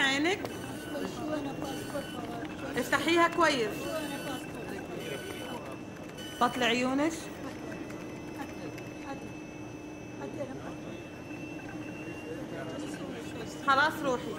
عينك. افتحيها كويس. بطل عيونك. خلاص روحي.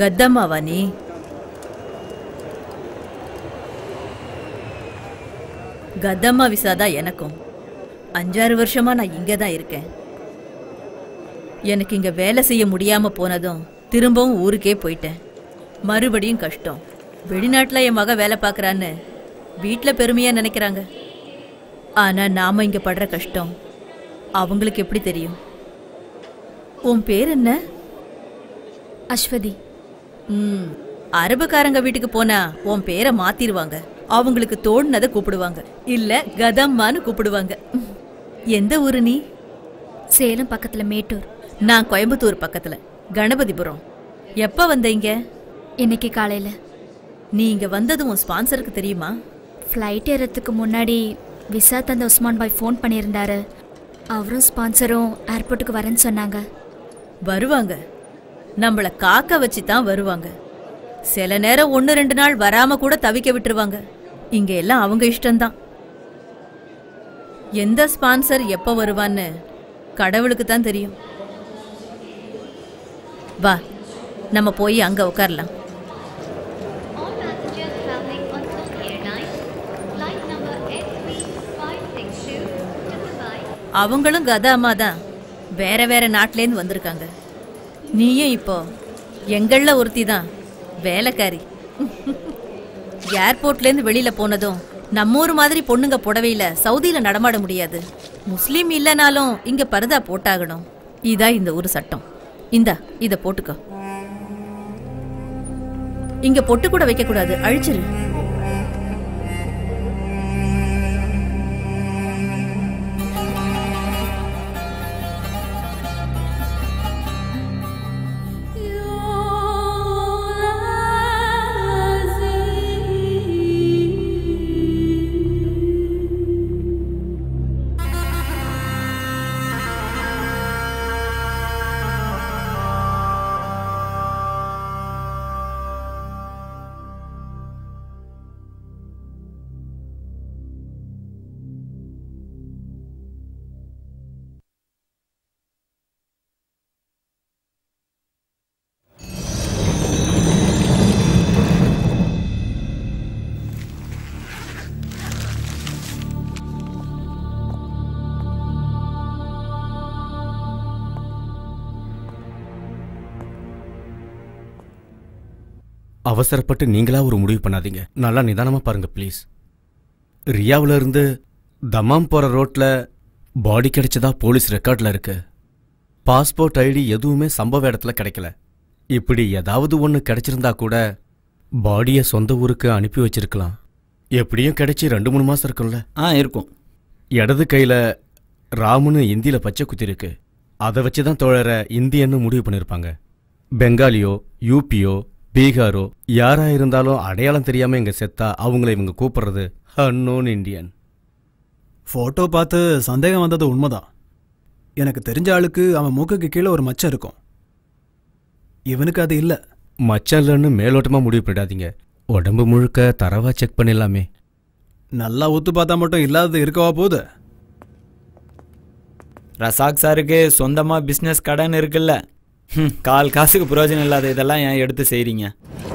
கத்தம்மாவா நீ? கத்தம்மா விசாதான் எனக்கும். 5-6 வருஷமா நான் இங்கே தான் இருக்கேன். எனக்கு இங்கே வேலை செய்ய முடியாமல் போனதும் திரும்பவும் ஊருக்கே போயிட்டேன். மறுபடியும் கஷ்டம். வெளிநாட்டில் என் மக வேலை பார்க்குறான்னு வீட்டில் பெருமையாக நினைக்கிறாங்க. ஆனால் நாம் இங்கே படுற கஷ்டம் அவங்களுக்கு எப்படி தெரியும்? உன் பேர் என்ன? அஸ்வதி. அரபுக்காரங்க வீட்டுக்கு போனா உன் பேரை மாத்திருவாங்க. அவங்களுக்கு தோணுனதை கூப்பிடுவாங்க, இல்ல கதம்மான்னு கூப்பிடுவாங்க. எந்த ஊரு நீ? சேலம் பக்கத்துல மேட்டூர். நான் கோயம்புத்தூர் பக்கத்துல கணபதிபுரம். எப்ப வந்தீங்க? இன்னைக்கு காலையில. நீ இங்க வந்தது உன் ஸ்பான்சருக்கு தெரியுமா? ஃப்ளைட் ஏறதுக்கு முன்னாடி விசா தந்த உஸ்மான் பாய் ஃபோன் பண்ணியிருந்தாரு. அவரும் ஸ்பான்சரும் ஏர்போர்ட்டுக்கு வரேன்னு சொன்னாங்க. வருவாங்க, நம்மள காக்க வச்சு தான் வருவாங்க. சில நேரம் 1-2 நாள் வராம கூட தவிக்க விட்டுருவாங்க. இங்க எல்லாம் அவங்க இஷ்டம்தான். எந்த ஸ்பான்சர் எப்ப வருவான்னு கடவுளுக்கு தான் தெரியும். வா, நம்ம போய் அங்க உட்காரலாம். அவங்களும் கதா அம்மா தான், வேற வேற நாட்டிலேருந்து வந்திருக்காங்க. நீயும் இப்போ எங்கள ஒருத்தி தான், வேலைக்காரி. ஏர்போர்ட்லேருந்து வெளியில போனதும் நம்ம ஊர் மாதிரி பொண்ணுங்க புடவையில சவுதியில நடமாட முடியாது. முஸ்லீம் இல்லைனாலும் இங்க பர்தா போட்டாகணும். இதான் இந்த ஊர் சட்டம். இந்தா இத போட்டுக்கோ. இங்க பொட்டு கூட வைக்க கூடாது, அழிச்சிரு. அவசரப்பட்டு நீங்களா ஒரு முடிவு பண்ணாதீங்க. நல்லா நிதானமா பாருங்க ப்ளீஸ். ரியாவுல இருந்து தமாம் போற ரோட்ல பாடி கிடைச்சதா போலீஸ் ரெக்கார்ட்ல இருக்கு. பாஸ்போர்ட் ஐடி எதுவுமே சம்பவ இடத்துல கிடைக்கல. இப்படி ஏதாவது ஒன்று கிடைச்சிருந்தா கூட பாடியை சொந்த ஊருக்கு அனுப்பி வச்சிருக்கலாம். எப்படியும் கிடைச்சி 2-3 மாசம் இருக்கும்ல? இருக்கும். இடது கையில ராமுன்னு இந்தியில பச்சை குத்தி இருக்கு. அதை வச்சுதான் தோழரை இந்தியன்னு முடிவு பண்ணிருப்பாங்க. பெங்காலியோ யூபியோ பீகாரோ யாரா இருந்தாலும் அடையாளம் தெரியாம இங்க செத்தா அவங்கள இவங்க கூப்பிடுறது அன்னோன் இண்டியன். ஃபோட்டோ பார்த்து சந்தேகம் வந்தது உண்மைதான். எனக்கு தெரிஞ்ச ஆளுக்கு அவன் மூக்குக்கு கீழே ஒரு மச்சம் இருக்கும். இவனுக்கு அது இல்லை. மச்சம் இல்லைன்னு மேலோட்டமா முடிவு பண்ணிடாதீங்க. உடம்பு முழுக்க தரவா செக் பண்ணிடலாமே. நல்லா ஊத்து பார்த்தா மட்டும் இல்லாதது இருக்கவா போகுது. ரசாக் சாருக்கு சொந்தமாக பிஸ்னஸ் கடன் இருக்குல்ல. கால் காசுக்கு பிரயோஜனம் இல்லாத இதெல்லாம் ஏன் எடுத்து செய்கிறீங்க?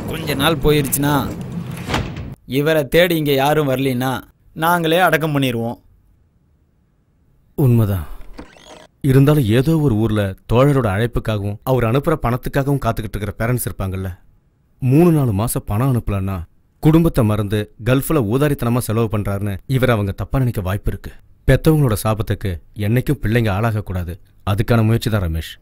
கொஞ்ச நாள் போயிருச்சுன்னா இவரை தேடி இங்கே யாரும் வரலின்னா நாங்களே அடக்கம் பண்ணிடுவோம். உண்மைதான். இருந்தாலும் ஏதோ ஒரு ஊர்ல தோழரோட அழைப்புக்காகவும் அவர் அனுப்புற பணத்துக்காகவும் காத்துக்கிட்டு இருக்கிற பேரண்ட்ஸ் இருப்பாங்கல்ல. 3-4 மாசம் பணம் அனுப்பலன்னா குடும்பத்தை மறந்து கல்ஃப்ல ஊதாரித்தனமா செலவு பண்றாருன்னு இவர் அவங்க தப்பா நினைக்க வாய்ப்பு இருக்கு. பெத்தவங்களோட சாபத்துக்கு என்னைக்கும் பிள்ளைங்க ஆளாகக்கூடாது. அதுக்கான முயற்சி தான் ரமேஷ்.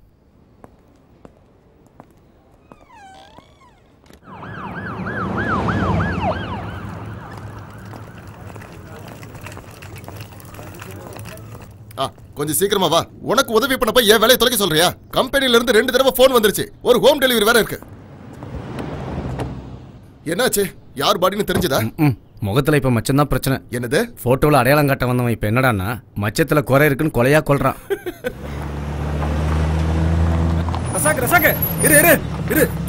கொஞ்சம் சீக்கிரமா வா. உனக்கு உதவி பண்ணப்ப என் வேலையை தொலைக்க சொல்றியா? கம்பெனில இருந்து 2 தடவை போன் வந்துருச்சு. ஒரு ஹோம் டெலிவரி வேற இருக்கு. என்னாச்சு? யார் பாடின்னு தெரிஞ்சதா? முகத்துல இப்ப மச்சம் தான் பிரச்சனை. என்னது? போட்டோல அடையாளம் காட்ட வந்தவன் இப்ப என்னடான்னா மச்சத்துல குறை இருக்குன்னு கொலையா கொல்றான்.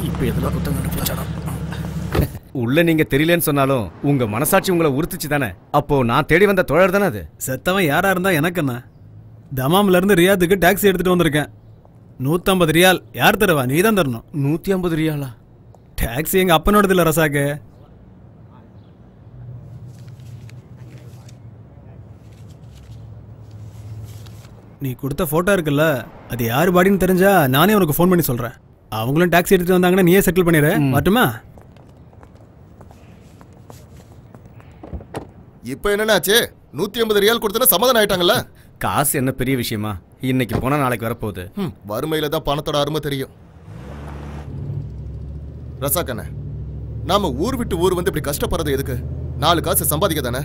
இப்ப எதுல குத்தம் கண்டுபிடிச்சாலும் உள்ள நீங்க தெரியலன்னு சொன்னாலும் உங்க மனசாட்சி உங்களை உறுத்துச்சு தானே. அப்போ நான் தேடி வந்த தோழர் தானே அது. செத்தவன் யாரா இருந்தா எனக்கு என்ன? தமாம்ல இருந்து ரியாத்துக்கு டாக்ஸி எடுத்துட்டு வந்திருக்கேன். 150 ரியால். யார் தருவா? நீ தான் தரணும். 150 ரியாலா? டாக்ஸி எங்க அப்பனோடது இல்ல ரசாக்கு. நீ கொடுத்த போட்டோ இருக்குல்ல, அது யாரு பாடின்னு தெரிஞ்சா நானே உனக்கு ஃபோன் பண்ணி சொல்றேன். அவங்களும் டாக்ஸி எடுத்துட்டு வந்தாங்கன்னா நீயே செட்டில் பண்ணிடு. மட்டுமா? இப்ப என்னன்னாச்சு? 150 ரியால் கொடுத்தா சமாதானம் ஆயிட்டாங்கல்ல? காசு என்ன பெரிய விஷயமா? இன்னைக்கு போனா நாளைக்கு வரப்போகுது. வறுமையில தான் பணத்தோட அருமை தெரியும். ரசாக்கண்ண, நாம ஊர் விட்டு ஊர் வந்து இப்படி கஷ்டப்படுறது எதுக்கு? 4 காசு சம்பாதிக்க தானே.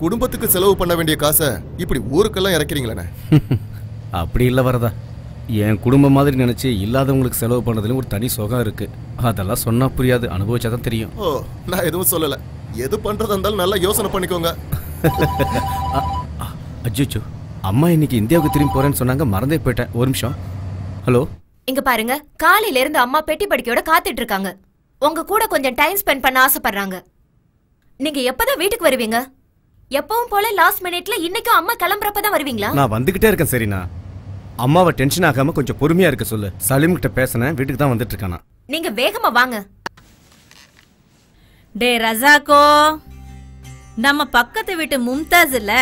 குடும்பத்துக்கு செலவு பண்ண வேண்டிய காசை இப்படி ஊருக்கெல்லாம் இறக்கிறீங்களே. அப்படி இல்ல வரதா. என் குடும்பம் மாதிரி நினைச்சு இல்லாதவங்களுக்கு செலவு பண்ணதுல ஒரு தனி சுகம் இருக்கு. அதெல்லாம் சொன்னா புரியாது, அனுபவிச்சாதான் தெரியும். ஓ, நான் எதுவும் சொல்லல. எது பண்றதா இருந்தாலும் நல்லா யோசனை பண்ணிக்கோங்க. அஜிச்சோ, அம்மா இன்னைக்கு இந்தியாவுக்கு திரும்பி போறேன்னு சொன்னாங்க, மறந்தே போயிட்டேன். ஒரு நிமிஷம். ஹலோ, இங்க பாருங்க, காலையில இருந்து அம்மா பெட்டி படிக்கையோட காத்துட்டு இருக்காங்க. உங்க கூட கொஞ்சம் டைம் ஸ்பெண்ட் பண்ண ஆசைப்படுறாங்க. நீங்க எப்பதான் வீட்டுக்கு வருவீங்க? எப்பவும் போல லாஸ்ட் மினிட்ல இன்னைக்கும் அம்மா கிளம்புறப்பதான் வருவீங்களா? நான் வந்துகிட்டே இருக்கேன். சரிண்ணா, அம்மாவை டென்ஷன் ஆகாம கொஞ்சம் பொறுமையா இருக்க சொல்லு. சலீம் கிட்ட பேசினேன், வீட்டுக்கு தான் வந்துட்டு இருக்கானா. நீங்க வேகமா வாங்க. டே ரசாக்கோ, நம்ம பக்கத்து வீட்டு மும்தாஸ் இல்ல,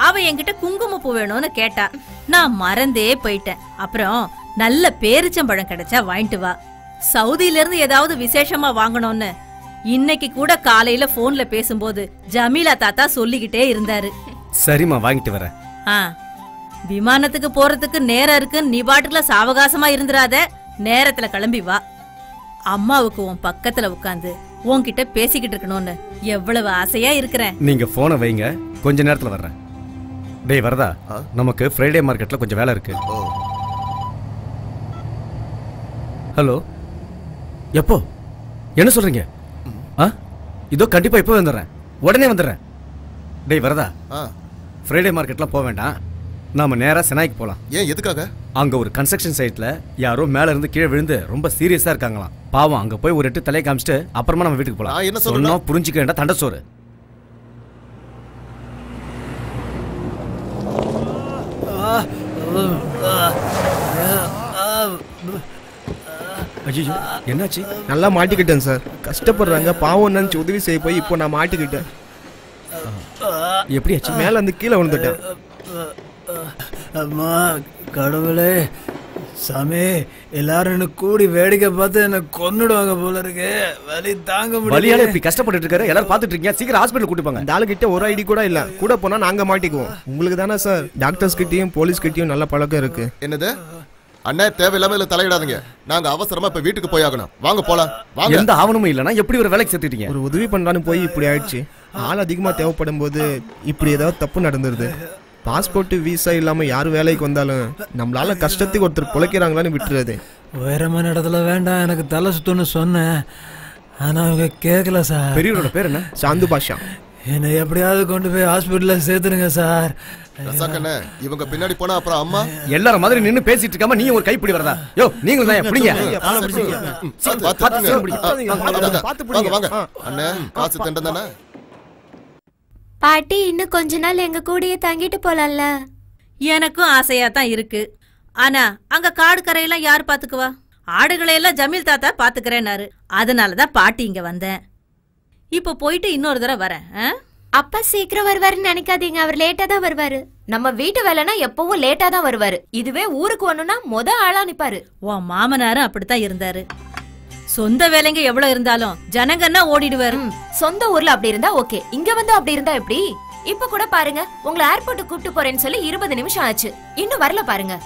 அவ என்கிட்ட குங்குமப்பூ வேணும்னு கேட்டா. நான் மறந்தே போயிட்டேன். அப்புறம் நல்ல பேரிச்சம்பழம் கிடைச்சா வாங்கிட்டு வா. சவுதியில இருந்து ஏதாவது விசேஷமா வாங்கணும்னு இன்னைக்கு கூட காலையில போன்ல பேசும்போது ஜமீலா தாத்தா சொல்லிக்கிட்டே இருந்தாரு. சரிம்மா, வாங்கிட்டு வரேன். விமானத்துக்கு போறதுக்கு நேரம் இருக்கு, நீ பாட்டுல சாவகாசமா இருந்துராத. நேரத்துல கிளம்பி வா. அம்மாவுக்கு உன் பக்கத்துல உட்காந்து உன்கிட்ட பேசிக்கிட்டு இருக்கணும்னு எவ்வளவு ஆசையா இருக்கிறேன். நீங்க போனை வைங்க, கொஞ்ச நேரத்துல வர்றேன். டேய் வரதா, நமக்கு ஃப்ரைடே மார்க்கெட்ல கொஞ்சம் வேலை இருக்கு. ஹலோ, எப்போ? என்ன சொல்றீங்க? இதோ கண்டிப்பா இப்போ வந்துடுறேன், உடனே வந்துடுறேன். டேய் வரதா, ஃப்ரைடே மார்க்கெட்லாம் போக வேண்டாம், நாம நேரா செனாய்க்கு போலாம். ஏன், எதுக்காக? அங்க ஒரு கன்ஸ்ட்ரக்ஷன் சைட்ல யாரோ மேல இருந்து கீழே விழுந்து ரொம்ப சீரியஸா இருக்காங்களாம். பாவம், அங்க போய் ஒரு 8 தலையை காமிச்சிட்டு அப்புறமா நம்ம வீட்டுக்கு போலாம். என்ன சொல்லணும் புரிஞ்சுக்க வேண்டாம், தண்டசோறு. ஐயோ, என்னாச்சு? நல்லா மாட்டிக்கிட்டேன் சார். கஷ்டப்படுறாங்க, பாவம் நினைச்சு உதவி செய்ய போய் இப்போ நான் மாட்டிக்கிட்டேன். எப்படி ஆச்சு? மேல வந்து கீழே விழுந்துட்டேன். அம்மா கடவுளே, சாமி, எல்லாரும் என்ன கூடி வேடிக்கை பார்த்து என்ன கொன்னுடுவாங்க போல இருக்கு. வலி தாங்க முடியல. இப்படி கஷ்டப்பட்டு இருக்காரு, எல்லாரும் பாத்துட்டு இருக்கீங்க. சீக்கிரம் ஹாஸ்பிட்டல் கூட்டி போங்க. இந்த ஆளுகிட்ட ஒரு ஐடி கூட இல்ல, கூட போனா நாங்க மாட்டிக்குவோம். உங்களுக்கு தானே சார் டாக்டர்ஸ் கிட்டயும் போலீஸ் கிட்டயும் நல்ல பழக்கம் இருக்கு. என்னது? அண்ணா, தேவையில்லாம இதுல தலையிடாதீங்க. நாங்க அவசரமா இப்ப வீட்டுக்கு போய் ஆகணும். வாங்க போலாம். வாங்க. எந்த ஆவணமும் இல்லனா எப்படி ஒரு வேலைக்கு சேர்த்துட்டீங்க? ஒரு உதவி பண்ணலான்னு போய் இப்படி ஆயிடுச்சு. ஆள் அதிகமா தேவைப்படும் போது இப்படி ஏதாவது தப்பு நடந்துருது. பாஸ்போர்ட் விசா இல்லாம யாரு வேலைக்கு வந்தாலும் நம்மளால கஷ்டத்துக்கு ஒருத்தர் பிழைக்கிறாங்களான்னு விட்டுறது. உயரமான இடத்துல வேண்டாம், எனக்கு தலை சுத்துன்னு சொன்னேன். ஆனா அவங்க கேட்கல சார். பெரியவரோட பேர் என்ன? சாந்து பாஷா. என்னை எப்படியாவது கொண்டு போய் ஹாஸ்பிட்டல்ல சேர்த்துருங்க சார். ரசாக்கண்ணே, இவங்க பின்னாடி போனா அப்புறம் அம்மா எல்லாரும் மாதிரி நின்னு பேசிட்டு இருக்காம நீ ஒரு கைப்பிடி வரதா? யோ நீங்களும் தான் பிடிங்க. வாங்க வாங்க அண்ணே, காசு தண்டம் தானே. பாட்டி இன்னும் கொஞ்ச நாள் எங்க கூடயே தங்கிட்டு போலாம்ல. எனக்கும் ஆசையா தான் இருக்கு. ஆனா அங்க காடு கரையெல்லாம் யார் பாத்துக்குவா? ஆடுகளையெல்லாம் ஜமீல் தாத்தா பாத்துக்கிறேன்னாரு. அதனாலதான் பாட்டி இங்க வந்தேன். இப்ப போயிட்டு இன்னொரு தடவை வரேன். அப்பா சீக்கிரம் வருவாருன்னு நினைக்காதீங்க, அவர் லேட்டா தான் வருவாரு. நம்ம வீட்டு வேலைனா எப்பவும் லேட்டா தான் வருவாரு. இதுவே ஊருக்கு வரணும்னா ஆளா நிப்பாரு. உன் மாமனாரும் அப்படித்தான் இருந்தாரு. சொந்த வேலைங்க எவ்வளவு இருந்தாலும் ஜனங்கன்னா ஓடிடுவாரு. சொந்த ஊர்ல அப்படி இருந்தா ஓகே, இங்க வந்து அப்படி இருந்தா எப்படி? இப்ப கூட பாருங்க, உங்களை ஏர்போர்ட் கூப்பிட்டு போறேன்னு சொல்லி 20 நிமிஷம் ஆச்சு, இன்னும் வரல பாருங்க.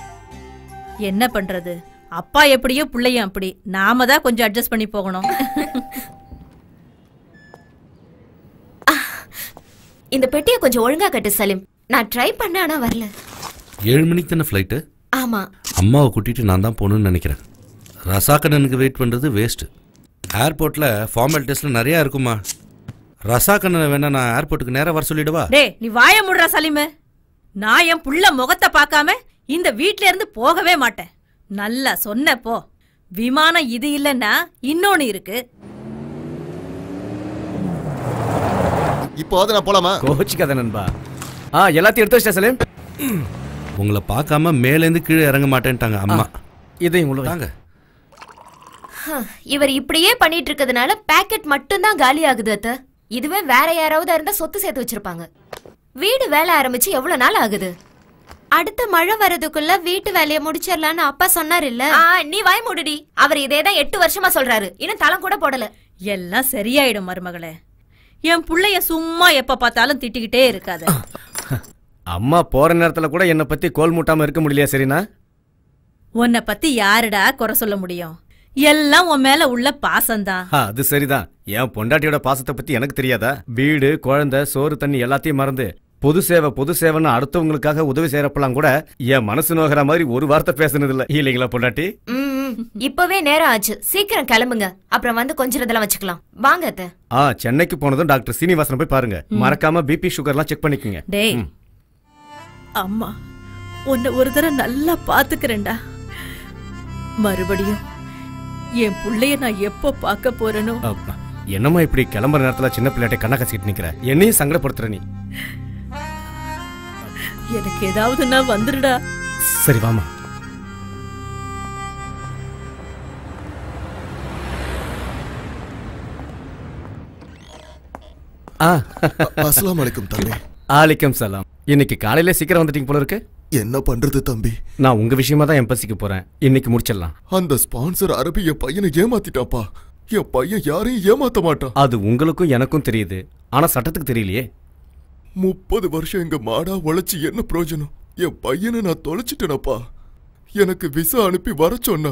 என்ன பண்றது? அப்பா எப்படியோ பிள்ளையும் அப்படி. நாம தான் கொஞ்சம் அட்ஜஸ்ட் பண்ணி போகணும். இந்த பெட்டியை கொஞ்சம் ஒழுங்கா கட்டு சலீம். நான் ட்ரை பண்ண, ஆனா வரல. 7 மணிக்கு தானே ஃப்ளைட்டு? ஆமா. அம்மாவை கூட்டிட்டு நான் தான் போகணும்னு நினைக்கிறேன். ரசாக்கண்ணனுக்கு வெயிட் பண்ணுறது வேஸ்ட்டு. ஏர்போர்ட்டில் ஃபார்மாலிட்டிஸில் நிறையா இருக்குமா. ரசாக்கண்ணனை வேணா நான் ஏர்போர்ட்டுக்கு நேராக வர சொல்லிடுவா? டே நீ வாய முடுறா சலீமு. நான் என் புள்ள முகத்தை பார்க்காம இந்த வீட்ல இருந்து போகவே மாட்டேன். நல்லா சொன்ன போ. விமானம் இது இல்லன்னா இன்னொன்னு இருக்கு. இப்போ நான் போலாமா? கோச்சிக்காத நண்பா. எல்லாத்தையும் எடுத்து வச்சிட்டேன் சலீம். உங்களை பார்க்காம மேலேருந்து கீழே இறங்க மாட்டேன்ட்டாங்க அம்மா. இதையும் உள்ள இவர் இப்படியே பண்ணிட்டு இருக்கிறதுனால பேக்கெட் மட்டும் தான் காலி ஆகுது அத்த. இதுவே வேற யாராவது இருந்தா சொத்து சேர்த்து வச்சிருப்பாங்க. வீடு வேலை ஆரம்பிச்சு எவ்வளவு நாள் ஆகுது? அடுத்த மழை வரதுக்குள்ள வீட்டு வேலையை முடிச்சிடலான்னு அப்பா சொன்னார் இல்ல? நீ வாய் மூடுடி. அவர் இதேதான் 8 வருஷமா சொல்றாரு, இன்னும் தளம் கூட போடல. எல்லாம் சரியாயிடும் மருமகளே. என் புள்ளைய சும்மா எப்ப பார்த்தாலும் திட்டிக்கிட்டே இருக்காத. அம்மா போற நேரத்துல கூட என்ன பத்தி கோல் மூட்டாம இருக்க முடியலையா? சரினா உன்னை பத்தி யாருடா குறை சொல்ல முடியும்? எல்லாம் உன் மேல உள்ள பாசம்தான். அது சரிதான். என் பொண்டாட்டியோட பாசத்தை பத்தி எனக்கு தெரியாதா? வீடு, குழந்தை, சோறு, தண்ணி எல்லாத்தையும் மறந்து பொது சேவைன்னு அடுத்தவங்களுக்காக உதவி செய்யறப்பெல்லாம் கூட என் மனசு நோகிற மாதிரி ஒரு வார்த்தை பேசுனது இல்ல. இல்லைங்களா பொண்டாட்டி? இப்பவே நேரம் ஆச்சு, சீக்கிரம் கிளம்புங்க. அப்புறம் வந்து கொஞ்சம் இதெல்லாம் வச்சுக்கலாம். வாங்க அத்தை. சென்னைக்கு போனதும் டாக்டர் சீனிவாசன் போய் பாருங்க. மறக்காம பிபி சுகர்லாம் செக் பண்ணிக்கோங்க. டேய் அம்மா உன்னை ஒரு தடவை நல்லா பாத்துக்கிறேன்டா. மறுபடியும் என் புள்ளைய நான் எப்போ பார்க்க போறேனோ. என்னம்மா இப்படி கிளம்புற நேரத்துல சின்ன பிள்ளைகிட்ட கண்ணா கசிக்கிட்டு நிக்கிற? என்னையும் சங்கடப்படுத்துற நீ. எனக்கு ஏதாவதுன்னா வந்துடுடா. சரி வாமா. அஸ்ஸலாமு அலைக்கும் தம்பி. ஆலிக்கம் சலாம். இன்னைக்கு காலையில சீக்கிரம் வந்துட்டீங்க போல இருக்கு. என்ன பண்றது தம்பி? நான் உங்க விஷயமா தான் எம்பசிக்கு போறேன். இன்னைக்கு முடிச்சிடலாம். அந்த ஸ்பான்சர் அரபி என் பையனை ஏமாத்திட்டாப்பா. என் பையன் யாரையும் ஏமாத்த மாட்டான். அது உங்களுக்கும் எனக்கும் தெரியுது, ஆனா சட்டத்துக்கு தெரியலையே. 30 வருஷம் எங்க மாடா உழைச்சி என்ன பிரயோஜனம்? என் பையனை நான் தொலைச்சிட்டேனப்பா. எனக்கு விசா அனுப்பி வர சொன்னா,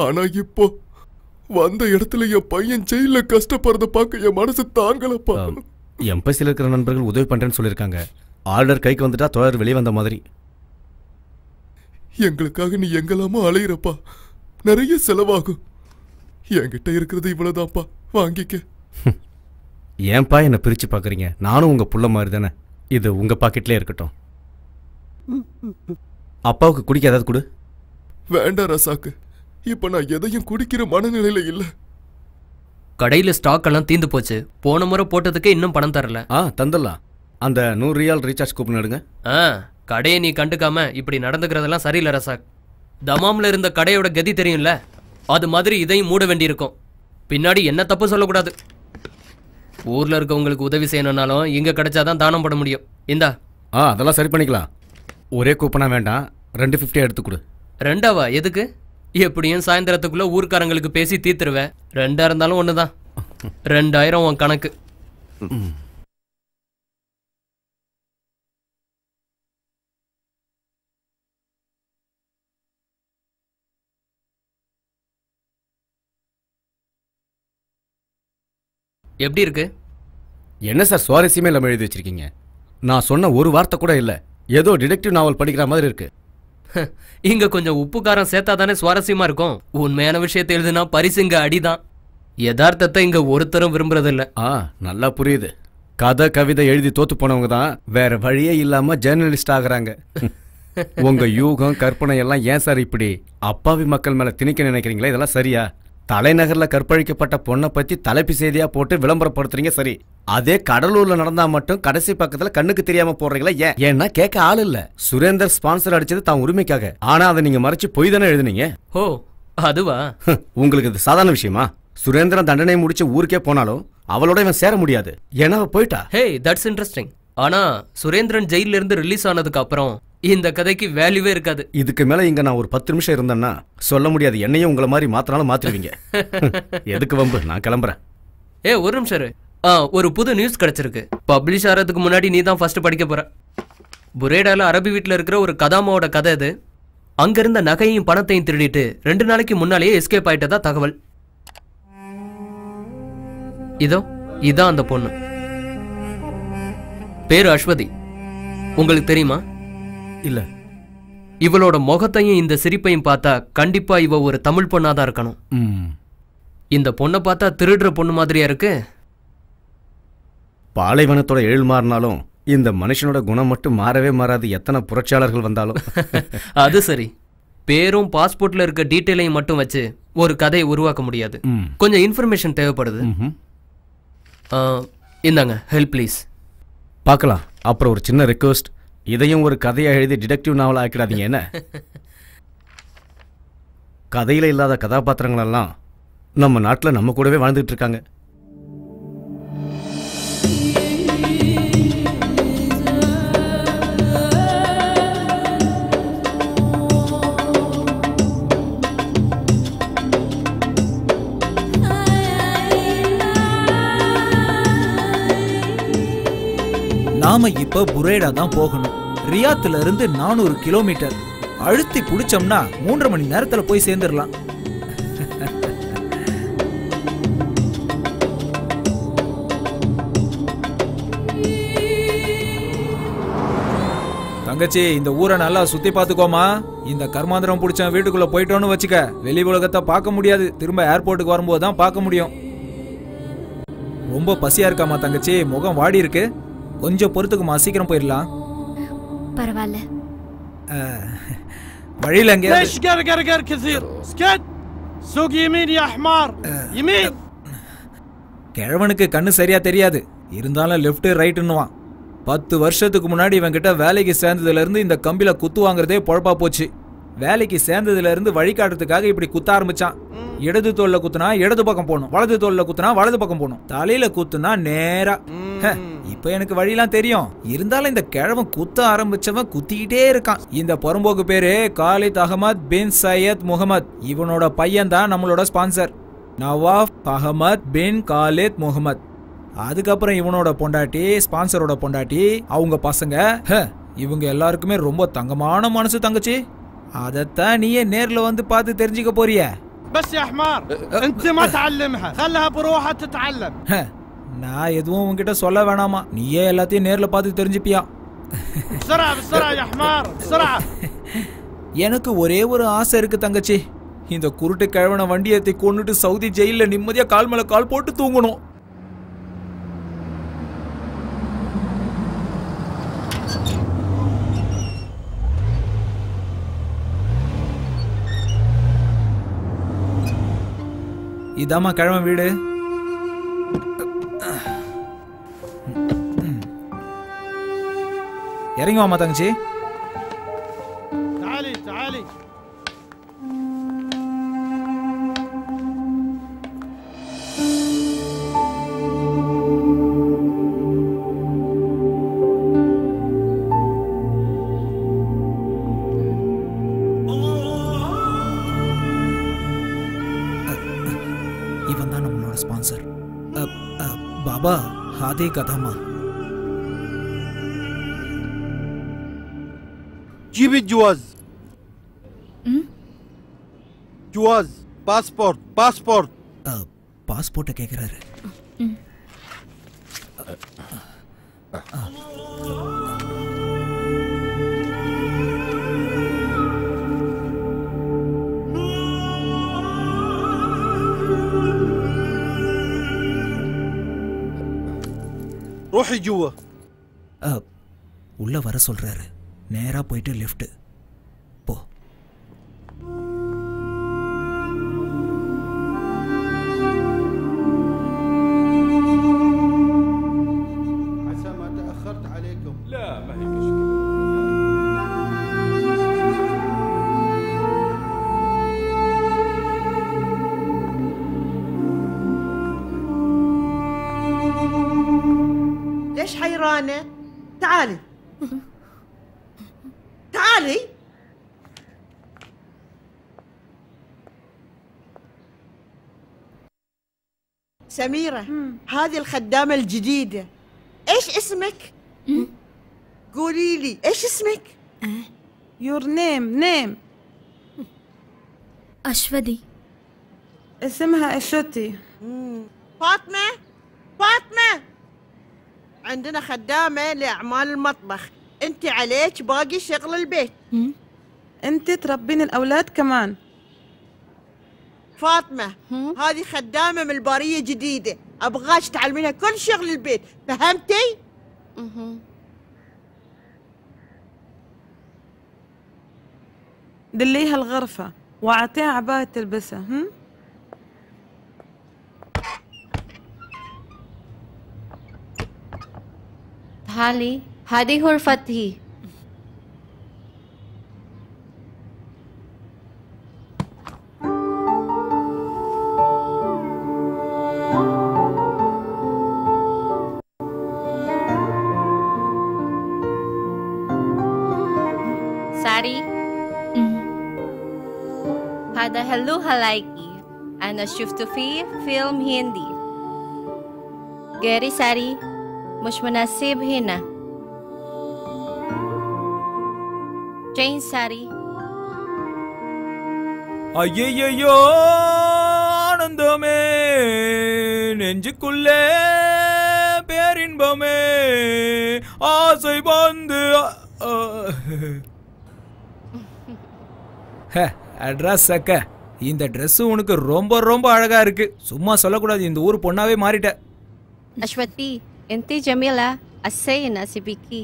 ஆனா இப்போ வந்த இடத்துல என் பையன் ஜெயில கஷ்டப்படுறத பார்க்க என் மனசு தாங்கலப்பா. எம்பசியில் இருக்கிற நண்பர்கள் உதவி பண்றேன்னு சொல்லியிருக்காங்க. ஆர்டர் கைக்கு வந்துட்டா தோழர் வெளியே வந்த மாதிரி. எங்களுக்காக நீ எங்கெல்லாமோ அலையிறப்பா, நிறைய செலவாகும். என்கிட்ட இருக்கிறது இவ்வளவுதான்ப்பா, வாங்கிக்க. ஏன்பா என்ன பிரிச்சு பாக்குறீங்க? நானும் உங்க புள்ள மாதிரி தானே. இது உங்க பாக்கெட்லயே இருக்கட்டும். அப்பாவுக்கு குடிக்க ஏதாவது கொடு. வேண்டாம் ரசாக்கு, இப்ப நான் எதையும் குடிக்கிற மனநிலையில இல்ல. கடையில ஸ்டாக் எல்லாம் தீந்து போச்சு. போன முறை போட்டதுக்கு இன்னும் பணம் தரல. தந்துடலாம். அந்த 100 ரியால் ரீசார்ஜ் கூப்பன் எடுங்க. கடையை நீ கண்டுக்காம இப்படி நடந்துக்கிறதெல்லாம் சரியில்லை ரசாக். தமாம்ல இருந்த கடையோட கதி தெரியும்ல, அது மாதிரி இதையும் மூட வேண்டியிருக்கும். பின்னாடி என்ன தப்பு சொல்லக்கூடாது. ஊர்ல இருக்கவங்களுக்கு உதவி செய்யணும்னாலும் இங்க கிடைச்சாதான் தானம் போட முடியும். இந்தா. அதெல்லாம் சரி பண்ணிக்கலாம். ஒரே கூப்பனா வேண்டாம், 250 எடுத்து கொடு. 2ஆவா? எதுக்கு? எப்படியும் சாயந்தரத்துக்குள்ள ஊர்க்காரங்களுக்கு பேசி தீர்த்துருவேன். 2ஆ இருந்தாலும் ஒண்ணுதான். 2000 உன் கணக்கு. எப்படி இருக்கு? என்ன சார் சுவாரஸ்யமே இல்லாம எழுதி வச்சிருக்கீங்க? நான் சொன்ன ஒரு வார்த்தை கூட இல்ல. ஏதோ டிடெக்டிவ் நாவல் படிக்கிற மாதிரி இருக்கு. இங்க கொஞ்சம் உப்பு காரம் சேர்த்தா தானே சுவாரஸ்யமா இருக்கும். உண்மையான விஷயத்தை எழுதுனா பரிசு இங்க அடிதான். யதார்த்தத்தை இங்க ஒருத்தரும் விரும்புறதில்ல. நல்லா புரியுது. கதை கவிதை எழுதி தோத்து போனவங்க தான் வேற வழியே இல்லாம ஜேர்னலிஸ்ட் ஆகுறாங்க. உங்க யூகம் கற்பனை எல்லாம் ஏன் சார் இப்படி அப்பாவி மக்கள் மேல திணிக்க நினைக்கிறீங்களா? இதெல்லாம் சரியா? தலைநகர்ல கற்பழிக்கப்பட்ட பொண்ணை பத்தி தலைப்பு செய்தியா போட்டு விளம்பரப்படுத்துறீங்க சரி. அதே கடலூர்ல நடந்தா மட்டும் கடைசி பக்கத்துல கண்ணுக்கு தெரியாம போடுறீங்களா? ஏன்னா கேட்க ஆள் இல்ல. சுரேந்தர் ஸ்பான்சர் அடிச்சது தான் உரிமைக்காக. ஆனா அதை நீங்க மறைச்சு பொய் தானே எழுதுனீங்க. ஓ அதுவா? உங்களுக்கு இது சாதாரண விஷயமா? சுரேந்திரன் தண்டனை முடிச்சு ஊருக்கே போனாலும் அவளோட இவன் சேர முடியாது. ஏன்னா போயிட்டா. ஹே தட்ஸ் இன்ட்ரெஸ்டிங். ஆனா சுரேந்திரன் ஜெயில இருந்து ரிலீஸ் ஆனதுக்கு அப்புறம் இந்த கதைக்கு வேல்யூவே இருக்காது. இதுக்கு மேல இங்க நான் ஒரு 10 நிமிஷம் இருந்தேன்னா சொல்ல முடியாது. என்னையும் உங்களை மாதிரி மாத்தினாலும் மாத்திருவீங்க. எதுக்கு வம்பு? நான் கிளம்புறேன். ஒரு நிமிஷம் இரு. ஒரு புது நியூஸ் கிடைச்சிருக்கு. பப்ளிஷ் ஆகிறதுக்கு முன்னாடி நீ தான் ஃபர்ஸ்ட் படிக்க போற. புரேடால அரபி வீட்டில் இருக்கிற ஒரு கதாமாவோட கதை இது. அங்க இருந்த நகையையும் பணத்தையும் திருடிட்டு 2 நாளைக்கு முன்னாலேயே எஸ்கேப் ஆயிட்டதா தகவல். இதான் அந்த பொண்ணு. பேரு அஸ்வதி. உங்களுக்கு தெரியுமா? இல்ல. இவளோட முகத்தையும் இந்த சிரிப்பையும் பார்த்தா கண்டிப்பா இவ ஒரு தமிழ் பொண்ணாதான் இருக்கணும். இந்த பொண்ணை பார்த்தா திருடுற பொண்ணு மாதிரியா இருக்கு. பாலைவனத்தோட எழில் மாறினாலும் இந்த மனுஷனோட குணம் மட்டும் மாறவே மாறாது. எத்தனை புரட்சியாளர்கள் வந்தாலும். அது சரி. பேரும் பாஸ்போர்ட்ல இருக்க டீட்டெயிலையும் மட்டும் வச்சு ஒரு கதையை உருவாக்க முடியாது. கொஞ்சம் இன்ஃபர்மேஷன் தேவைப்படுது. இந்தாங்க ஹெல்ப் ப்ளீஸ். பார்க்கலாம். அப்புறம் ஒரு சின்ன ரிக்வெஸ்ட். இதையும் ஒரு கதையா எழுதி டிடெக்டிவ் நாவல் ஆக்கிடாதீங்க. என்ன கதையில இல்லாத கதாபாத்திரங்கள் எல்லாம் நம்ம நாட்டில் நம்ம கூடவே வாழ்ந்துட்டு இருக்காங்க. நாம இப்ப புரேடா தான் போகணும். ரியாத்துல இருந்து 400 கிலோமீட்டர். அழுத்தி புடிச்சோம்னா 3.5 மணி நேரத்துல போய் சேர்ந்துடலாம். தங்கச்சி இந்த ஊரை நல்லா சுத்தி பாத்துக்கோமா. இந்த கர்மாந்திரம் புடிச்ச வீட்டுக்குள்ள போயிட்டோன்னு வச்சுக்க, வெளி உலகத்தை பார்க்க முடியாது. திரும்ப ஏர்போர்ட்டுக்கு வரும்போது தான் பார்க்க முடியும். ரொம்ப பசியா இருக்காமா தங்கச்சி? முகம் வாடி இருக்கு. கொஞ்சம் பொறுத்துக்குமா, சீக்கிரம் போயிடலாம். பரவாயில்ல. வழியில எங்க ليش قرقر كثير اسكت سوق يمين يا حمار يمين. கிழவனுக்கு கண்ணு சரியா தெரியாது. இருந்தாலும் லெஃப்ட் ரைட்னுவான். 10 வருஷத்துக்கு முன்னாடி இவன் கிட்ட வேலைக்கு சேர்ந்ததுல இருந்து இந்த கம்பில குத்து வாங்குறதே பொழப்பா போச்சு. வேலைக்கு சேர்ந்ததுல இருந்து வழிகாட்டுறதுக்காக இப்படி குத்த ஆரம்பிச்சான். இடது தோல்ல குத்துனா இடது பக்கம் போகணும், வலது தோல்ல குத்துனா வலது பக்கம் போகணும், தலையில குத்துனா நேரா. இப்ப எனக்கு வழியெல்லாம் தெரியும். இருந்தாலும் இந்த கிழவன் குத்த ஆரம்பிச்சவன் குத்திக்கிட்டே இருக்கான். இந்த புறம்போக்கு பேரு காலித் அகமது பின் சையத் முகமது. இவனோட பையன் தான் நம்மளோட ஸ்பான்சர் நவாப் அகமது பின் காலித் முகமது. அதுக்கப்புறம் இவனோட பொண்டாட்டி, ஸ்பான்சரோட பொண்டாட்டி, அவங்க பசங்க. இவங்க எல்லாருக்குமே ரொம்ப தங்கமான மனசு தங்கச்சி. அதத்தான் நீயே நேர்ல வந்து பார்த்து தெரிஞ்சுக்க போறிய. بس يا حمار انت ما تعلمها خلها بروحها تتعلم. நான் எதுவும் உன்கிட்ட சொல்ல வேணாமா, நீயே எல்லாத்தையும் நேர்ல பார்த்து தெரிஞ்சுப்பியா. بسرعه بسرعه يا حمار بسرعه. எனக்கு ஒரே ஒரு ஆசை இருக்கு தங்கச்சி. இந்த குருட்டு கிழவன வண்டி ஏத்தி கொண்டுட்டு சவுதி ஜெயில நிம்மதியா கால் மேல கால் போட்டு தூங்கணும். இதாமா கிழவன் வீடு. இறங்கி வாமா தங்கச்சி. تعالي تعالي. இவன் தான் நம்மளோட ஸ்பான்சர். பாபா ஹாதே கதாமா. جيب الجواز. جواز باسبورت باسبورت. பாஸ்போர்ட்டை கேட்குறாரு. روحي جوا. உள்ள வர சொல்றாரு. நேரா போயிட்டு லிஃப்ட் போ. عسى ما تأخرت عليكم. لا ما هي مشكلة. ليش حيرانة؟ تعالي تعالي. سميرة هذه الخدامة الجديدة. ايش اسمك؟ قولي لي ايش اسمك؟ Your name. அஸ்வதி. اسمها اشوتي. فاطمة عندنا خدامة لأعمال المطبخ، انت عليك باقي شغل البيت. انت تربين الاولاد كمان. فاطمة هذه خدامة من البارية جديدة، ابغاك تعلمينها كل شغل البيت، فهمتي؟ دليها الغرفة واعطيها عباية تلبسها. تعالي هذه غرفتي. ساري هذا هلو هلايكي. أنا شفت فيه فيلم هندي. غيري ساري مش مناسب هنا. جين ساري. ஐயையோ ஆனந்தமே நெஞ்சுக்குள்ளே பேரின்பமே ஆசை வந்து அட்ரஸ் அக்க. இந்த ட்ரெஸ் உனக்கு ரொம்ப ரொம்ப அழகா இருக்கு. சும்மா சொல்லக்கூடாது, இந்த ஊர் பொண்ணாவே மாறிட்ட. அஸ்வதி انت جميلة السينة سبيكي.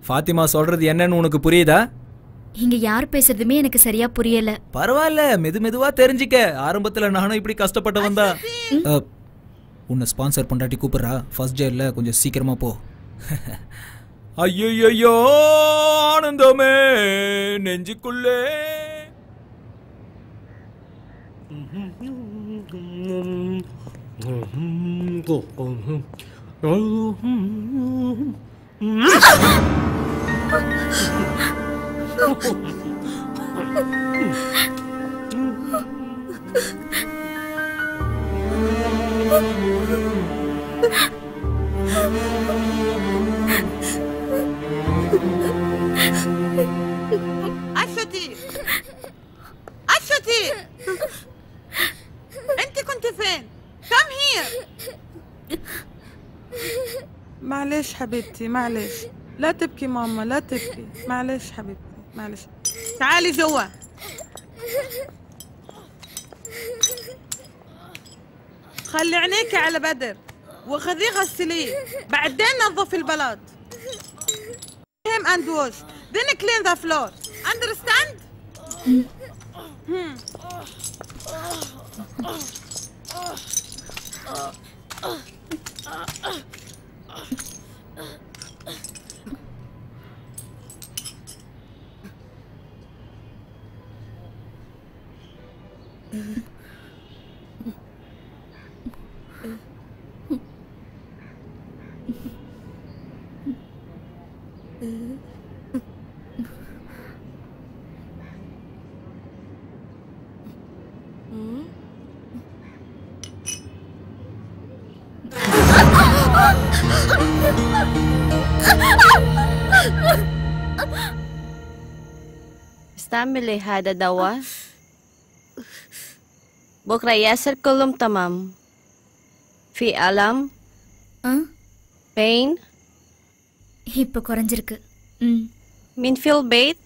ஃபாத்திமா சொல்றது என்னன்னு உனக்கு புரியுதா? இங்க யார் பேசுறதுமே எனக்கு சரியா புரியல. பரவாயில்ல, மெதுவா தெரிஞ்சுக்க. ஆரம்பத்துல நானும் இப்படி கஷ்டப்பட்டவன் தான். உன்னை ஸ்பான்சர் பண்ணாட்டி கூப்பிடுறா. ஃபர்ஸ்ட் ஜெயில கொஞ்சம் சீக்கிரமா போ. ஐயோ ஆனந்தமே நெஞ்சுக்குள்ளே. أشتي أنت كنت فين؟ كم هي؟ معلش حبيبتي معلش، لا تبكي ماما لا تبكي، معلش حبيبتي معلش. تعالي جوا. خلي عينيك على بدر وخذيه غسليه، بعدين نظفي البلاط. him and wash then clean the floor. Understand? استعملي هذا الدواء بكرة يصير كلهم تمام. في ألم pain இப்ப குறைஞ்சிருக்கு. مين في البيت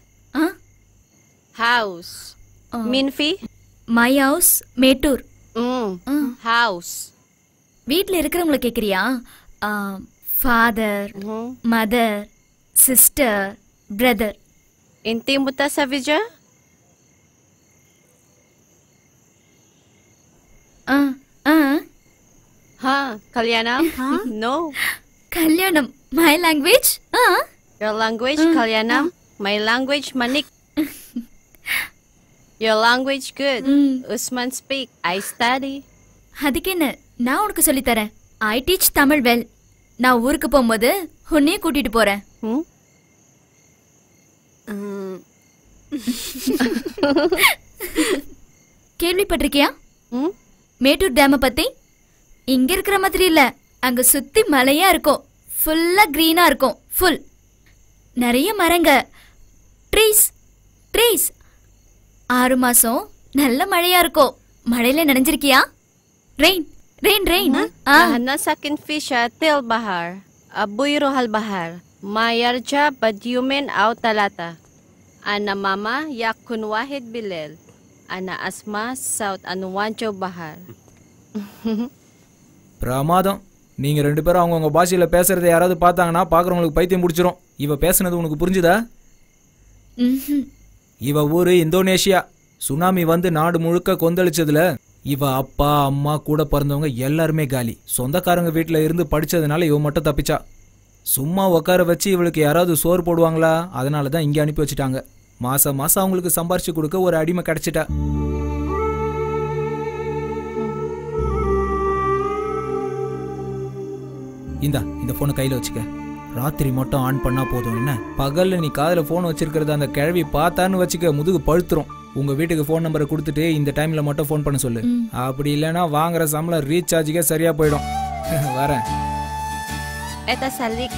house مين في my house Mettur house வீட்ல இருக்கிறவங்கள கேக்குறியா? Father, mother, sister, brother. Inti mutasavija? Ha, Kalyanam? No. Kalyanam, my language? Your language, Kalyanam. My language, Manik. Your language good. Usman speak. I study. அதுக்கென்ன, நான் உனக்கு சொல்லித் தரேன். I teach Tamil well. நான் ஊருக்கு போகும்போது உன்னையும் கூட்டிட்டு போறேன். கேள்விப்பட்டிருக்கியா மேட்டூர் டேம பத்தி? இங்க இருக்கிற மாதிரி இல்ல, அங்க சுத்தி மலையா இருக்கும், ஃபுல்லா கிரீனா இருக்கும், ஃபுல் நிறைய மரங்க, ட்ரீஸ் ட்ரீஸ். 6 மாசம் நல்ல மழையா இருக்கும். மழையில நனைஞ்சிருக்கியா? Rain rain rain. Nahana sakin fisha til bahar. Abuy rohal bahar. Mayarja badyumen aw talata. Ana mama yakun wahid bilel. Ana asma saut anuwancho bahar. பிரமாதம். நீங்க 2 பேரும் அவங்கவுங்க பாஷையில பேசுறதை யாராவது பார்த்தாங்கன்னா பாக்குறவங்களுக்கு பைத்தியம் பிடிச்சிரும். இவ பேசுனது உனக்கு புரிஞ்சுதா? இவ ஊரு இந்தோனேஷியா. சுனாமி வந்து நாடு முழுக்க கொந்தளிச்சதுல இவ அப்பா அம்மா கூட பிறந்தவங்க எல்லாருமே காலி. சொந்தக்காரங்க வீட்டுல இருந்து படிச்சதுனால இவ மட்டும் தப்பிச்சா. சும்மா உட்கார வச்சு இவளுக்கு யாராவது சோறு போடுவாங்களா, அதனாலதான் இங்க அனுப்பி வச்சுட்டாங்க. மாசம் மாசம் அவங்களுக்கு சம்பாரிச்சு கொடுக்க ஒரு அடிமை கிடைச்சிட்டா. இந்த போனை கையில வச்சுக்க. ராத்திரி மட்டும் ஆன் பண்ணா போதும். என்ன பகல்ல நீ காதுல போன் வச்சிருக்கிறத அந்த கிழவி பார்த்தான்னு வச்சுக்க, முதுகு பழுத்துரும். உங்க வீட்டுக்கு போன் நம்பரை கொடுத்துட்டு இந்த டைம்ல மட்டும் போன் பண்ண சொல்லு. அப்படி இல்லைன்னா வாங்குற சம்பளம் ரீசார்ஜுக்கே சரியா போயிடும். வரேன். Eta salik.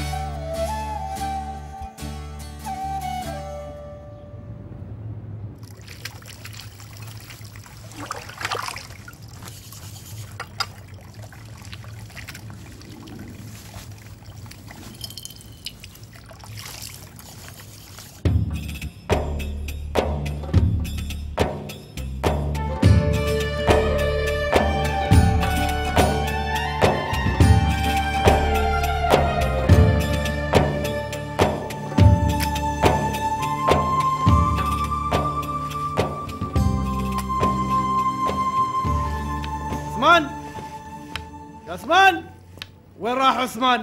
عثمان وين راح عثمان؟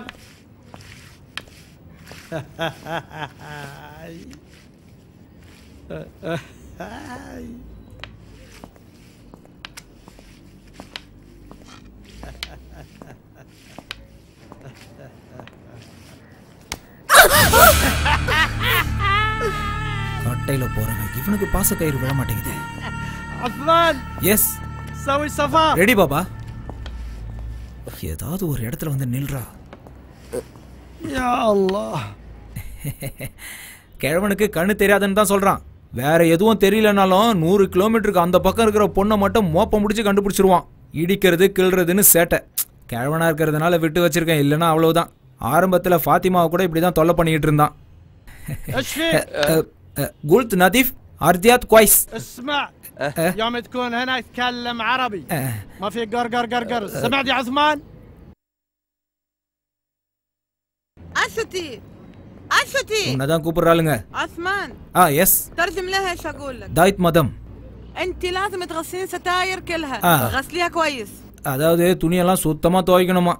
கட்டையில போறவன் இவனுக்கு பாச கயிறு விழ மாட்டேங்குது. عثمان எஸ் سوي صفار. ரெடி பாபா. ஏதாவது ஒரு இடத்துல வந்து நில்றா. யா அல்லாஹ். கிழவனுக்கு கண்ணு தெரியாதுன்னு தான் சொல்றான். வேற எதுவும் தெரியலனாலும் 100 கிலோமீட்டருக்கு அந்த பக்கம் இருக்கிற பொண்ணை மட்டும் மோப்பம் முடிச்சு கண்டுபிடிச்சிருவான். இடிக்கிறது கிள்றதுன்னு சேட்டை. கிழவனா இருக்கிறதுனால விட்டு வச்சிருக்கேன், இல்லைன்னா அவ்வளவுதான். ஆரம்பத்துல ஃபாத்திமாவை கூட இப்படிதான் தொல்லை பண்ணிட்டு இருந்தான். قلت نظيف أرضيات كويس. اسمع يوم تكون هنا يتكلم عربي ما في قر قر. سمعت يا عثمان؟ أشتي உன்னதான் கூப்பிடுறாளுங்க. عثمان எஸ் ترجم لها ايش اقول لك. دايت مدام انت لازم تغسلين ستاير كلها. غسليها كويس. அதாவது துணியெல்லாம் சுத்தமா துவைக்கணுமா.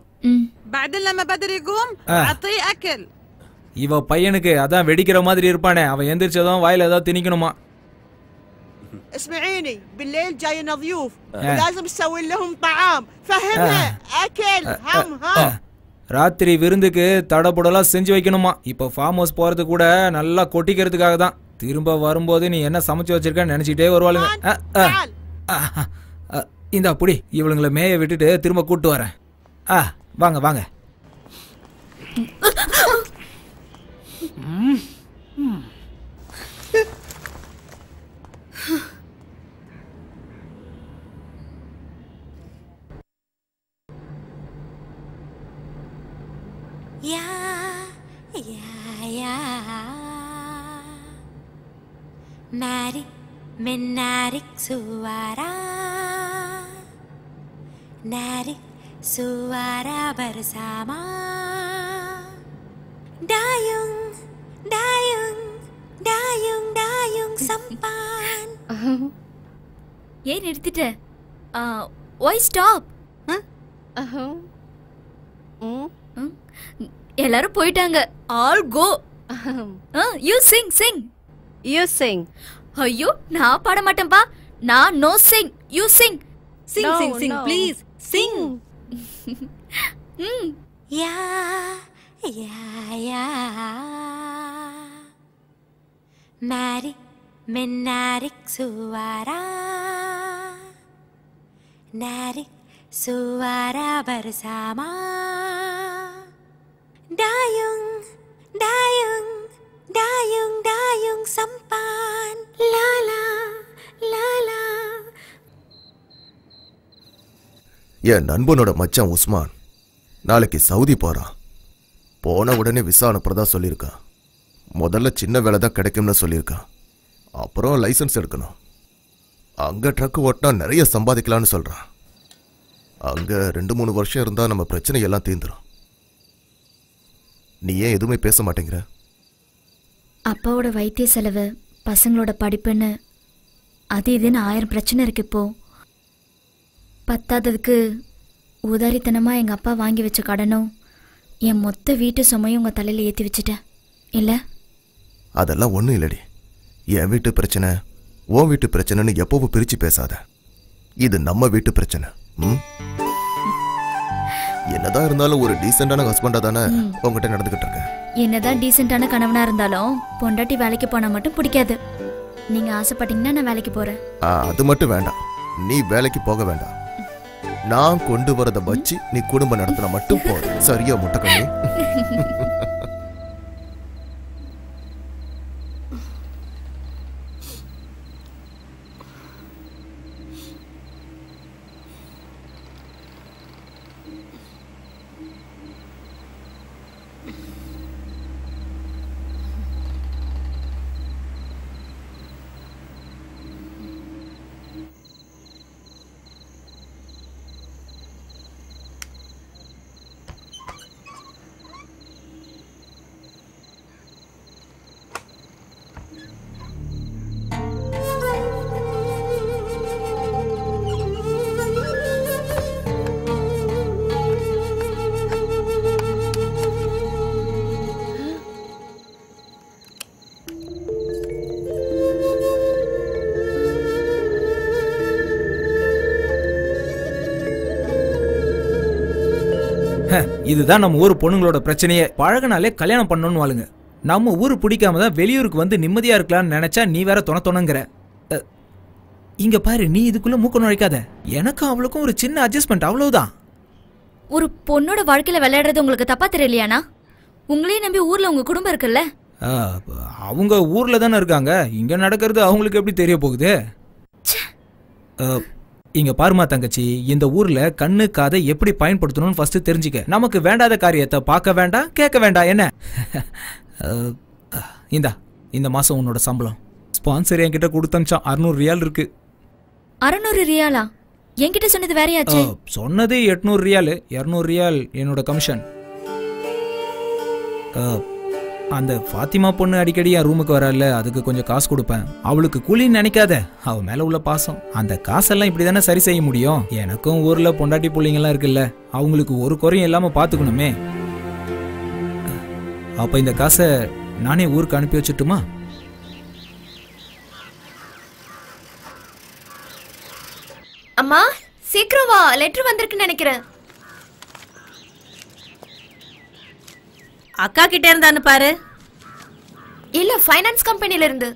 بعدين لما بدر يقوم اعطيه اكل. இவ பையனுக்கு அதான் வெடிக்கிற மாதிரி இருப்பானே, அவன் எந்திரிச்சதும் வாயில ஏதாவது திணிக்கணுமா. اسمعيني بالليل جاينا ضيوف ولازم نسوي لهم طعام فهمها اكل هم. ராத்திரி விருந்துக்கு தடபுடலாம் செஞ்சு வைக்கணுமா. இப்ப ஃபார்ம் ஹவுஸ் போறது கூட நல்லா கொட்டிக்கிறதுக்காக தான். திரும்ப வரும்போது நீ என்ன சமைச்சு வச்சிருக்கன்னு நினைச்சிட்டே வருவாளுங்க. இந்த அப்படி இவளுங்களை மேய விட்டுட்டு திரும்ப கூட்டு வரேன். வாங்க வாங்க. Ya, menarik suara bersama. Dayung, dayung, dayung, dayung sampan. ஏன் நிறுத்திட்ட? Why stop? எல்லாரும் போயிட்டாங்க. All go. You sing, sing. You sing. ஐயோ நான் பாட மாட்டேன்பா. நான் no sing. You sing. Sing, sing, sing, please. Sing. Ya, ya, ya. Mari menarik suara, narik suara bersama. Dayung, dayung, dayung, dayung sampan. La la, la la. என் நண்பனோட மச்சான் உஸ்மான் நாளைக்கு Saudi போறான். போன உடனே visa அனுப்புறதா சொல்லியிருக்கான். முதல்ல சின்ன வேலை தான் கிடைக்கும்னு சொல்லியிருக்கான். அப்புறம் லைசன்ஸ் எடுக்கணும். அங்க ட்ரக் ஓட்டினா நிறைய சம்பாதிக்கலாம்னு சொல்றான். அங்க 2-3 வருஷம் இருந்தா நம்ம பிரச்சனை எல்லாம் தீந்துரும். நீ ஏன் எதுவுமே பேச மாட்டேங்கிற? அப்பாவோட வைத்திய செலவு, பசங்களோட படிப்புன்னு அது இதுன்னு 1000 பிரச்சனை இருக்கு இப்போ. பத்தாததுக்கு உதாரித்தனமா எங்க அப்பா வாங்கி வச்ச கடனும் என் மொத்த வீட்டு சுமையும் உங்க தலையில ஏத்தி வச்சுட்டேன் இல்ல? அதெல்லாம் ஒண்ணும் இல்லடி. என் வீட்டு பிரச்சனை உன் வீட்டு பிரச்சனைன்னு எப்பவும் பிரிச்சு பேசாத. இது நம்ம வீட்டு பிரச்சனை. என்னதான் இருந்தாலும் ஒரு டீசென்டான ஹஸ்பண்டா தானே உங்ககிட்ட நடந்துகிட்டு இருக்கேன். என்னதான் டீசென்டான கணவனா இருந்தாலும் பொண்டாட்டி வேலைக்கு போனா மட்டும் பிடிக்காது. நீங்க ஆசைப்பட்டீங்கன்னா நான் வேலைக்கு போறேன். அது மட்டும் வேண்டாம். நீ வேலைக்கு போக வேண்டாம். நான் கொண்டு வரத வச்சு நீ குடும்பம் நடத்தின மட்டும் போதும். சரியா முட்டைக்கண்ணி? இதுதான் நம்ம ஊர் பொண்ணுங்களோட பிரச்சனையே. பழகினாலே கல்யாணம் பண்ணணும்னு வாழுங்க. நம்ம ஊர் பிடிக்காம தான் வெளியூருக்கு வந்து நிம்மதியா இருக்கலாம்னு நினைச்சா நீ வேற தொணங்கிற. இங்க பாரு, நீ இதுக்குள்ள மூக்க நுழைக்காத. எனக்கும் அவளுக்கும் ஒரு சின்ன அட்ஜஸ்ட்மெண்ட், அவ்வளவுதான். ஒரு பொண்ணோட வாழ்க்கையில விளையாடுறது உங்களுக்கு தப்பா தெரியலையானா? உங்களையும் நம்பி ஊர்ல உங்க குடும்பம் இருக்குல்ல? அவங்க ஊர்ல தானே இருக்காங்க. இங்க நடக்கிறது அவங்களுக்கு எப்படி தெரிய போகுது? இங்க பாருமா தங்கச்சி, இந்த ஊர்ல கண்ணு காதை எப்படி பயன்படுத்தணும்னு ஃபர்ஸ்ட் தெரிஞ்சுக்க. நமக்கு வேண்டாத காரியத்தை பார்க்க வேண்டாம், கேட்க வேண்டாம். என்ன இந்த மாசம் உன்னோட சம்பளம் ஸ்பான்சர் என்கிட்ட கொடுத்தமிச்சான். 600 ரியால் இருக்கு. 600 ரியாலா? என்கிட்ட சொன்னது வேறையாச்சு. சொன்னது 800 ரியால். 200 ரியால் என்னோட கமிஷன். அந்த ஃபாத்திமா பொண்ணு அடிக்கடி என் ரூமுக்கு வரல, அதுக்கு கொஞ்சம் காசு கொடுப்பேன். அவளுக்கு கூலின்னு நினைக்காத, அவ மேல உள்ள பாசம். அந்த காசெல்லாம் இப்படிதானே சரி செய்ய முடியும். எனக்கும் ஊர்ல பொண்டாட்டி பிள்ளைங்கெல்லாம் இருக்குல்ல, அவங்களுக்கு ஒரு குறையும் இல்லாம பாத்துக்கணுமே. அப்ப இந்த காசை நானே ஊருக்கு அனுப்பி வச்சுட்டுமா? அம்மா சீக்கிரம் வா, லெட்டர் வந்திருக்குன்னு நினைக்கிறேன். அக்கா கிட்ட இருந்தான்னு பாரு. இல்ல, ஃபைனான்ஸ் கம்பெனில இருந்து.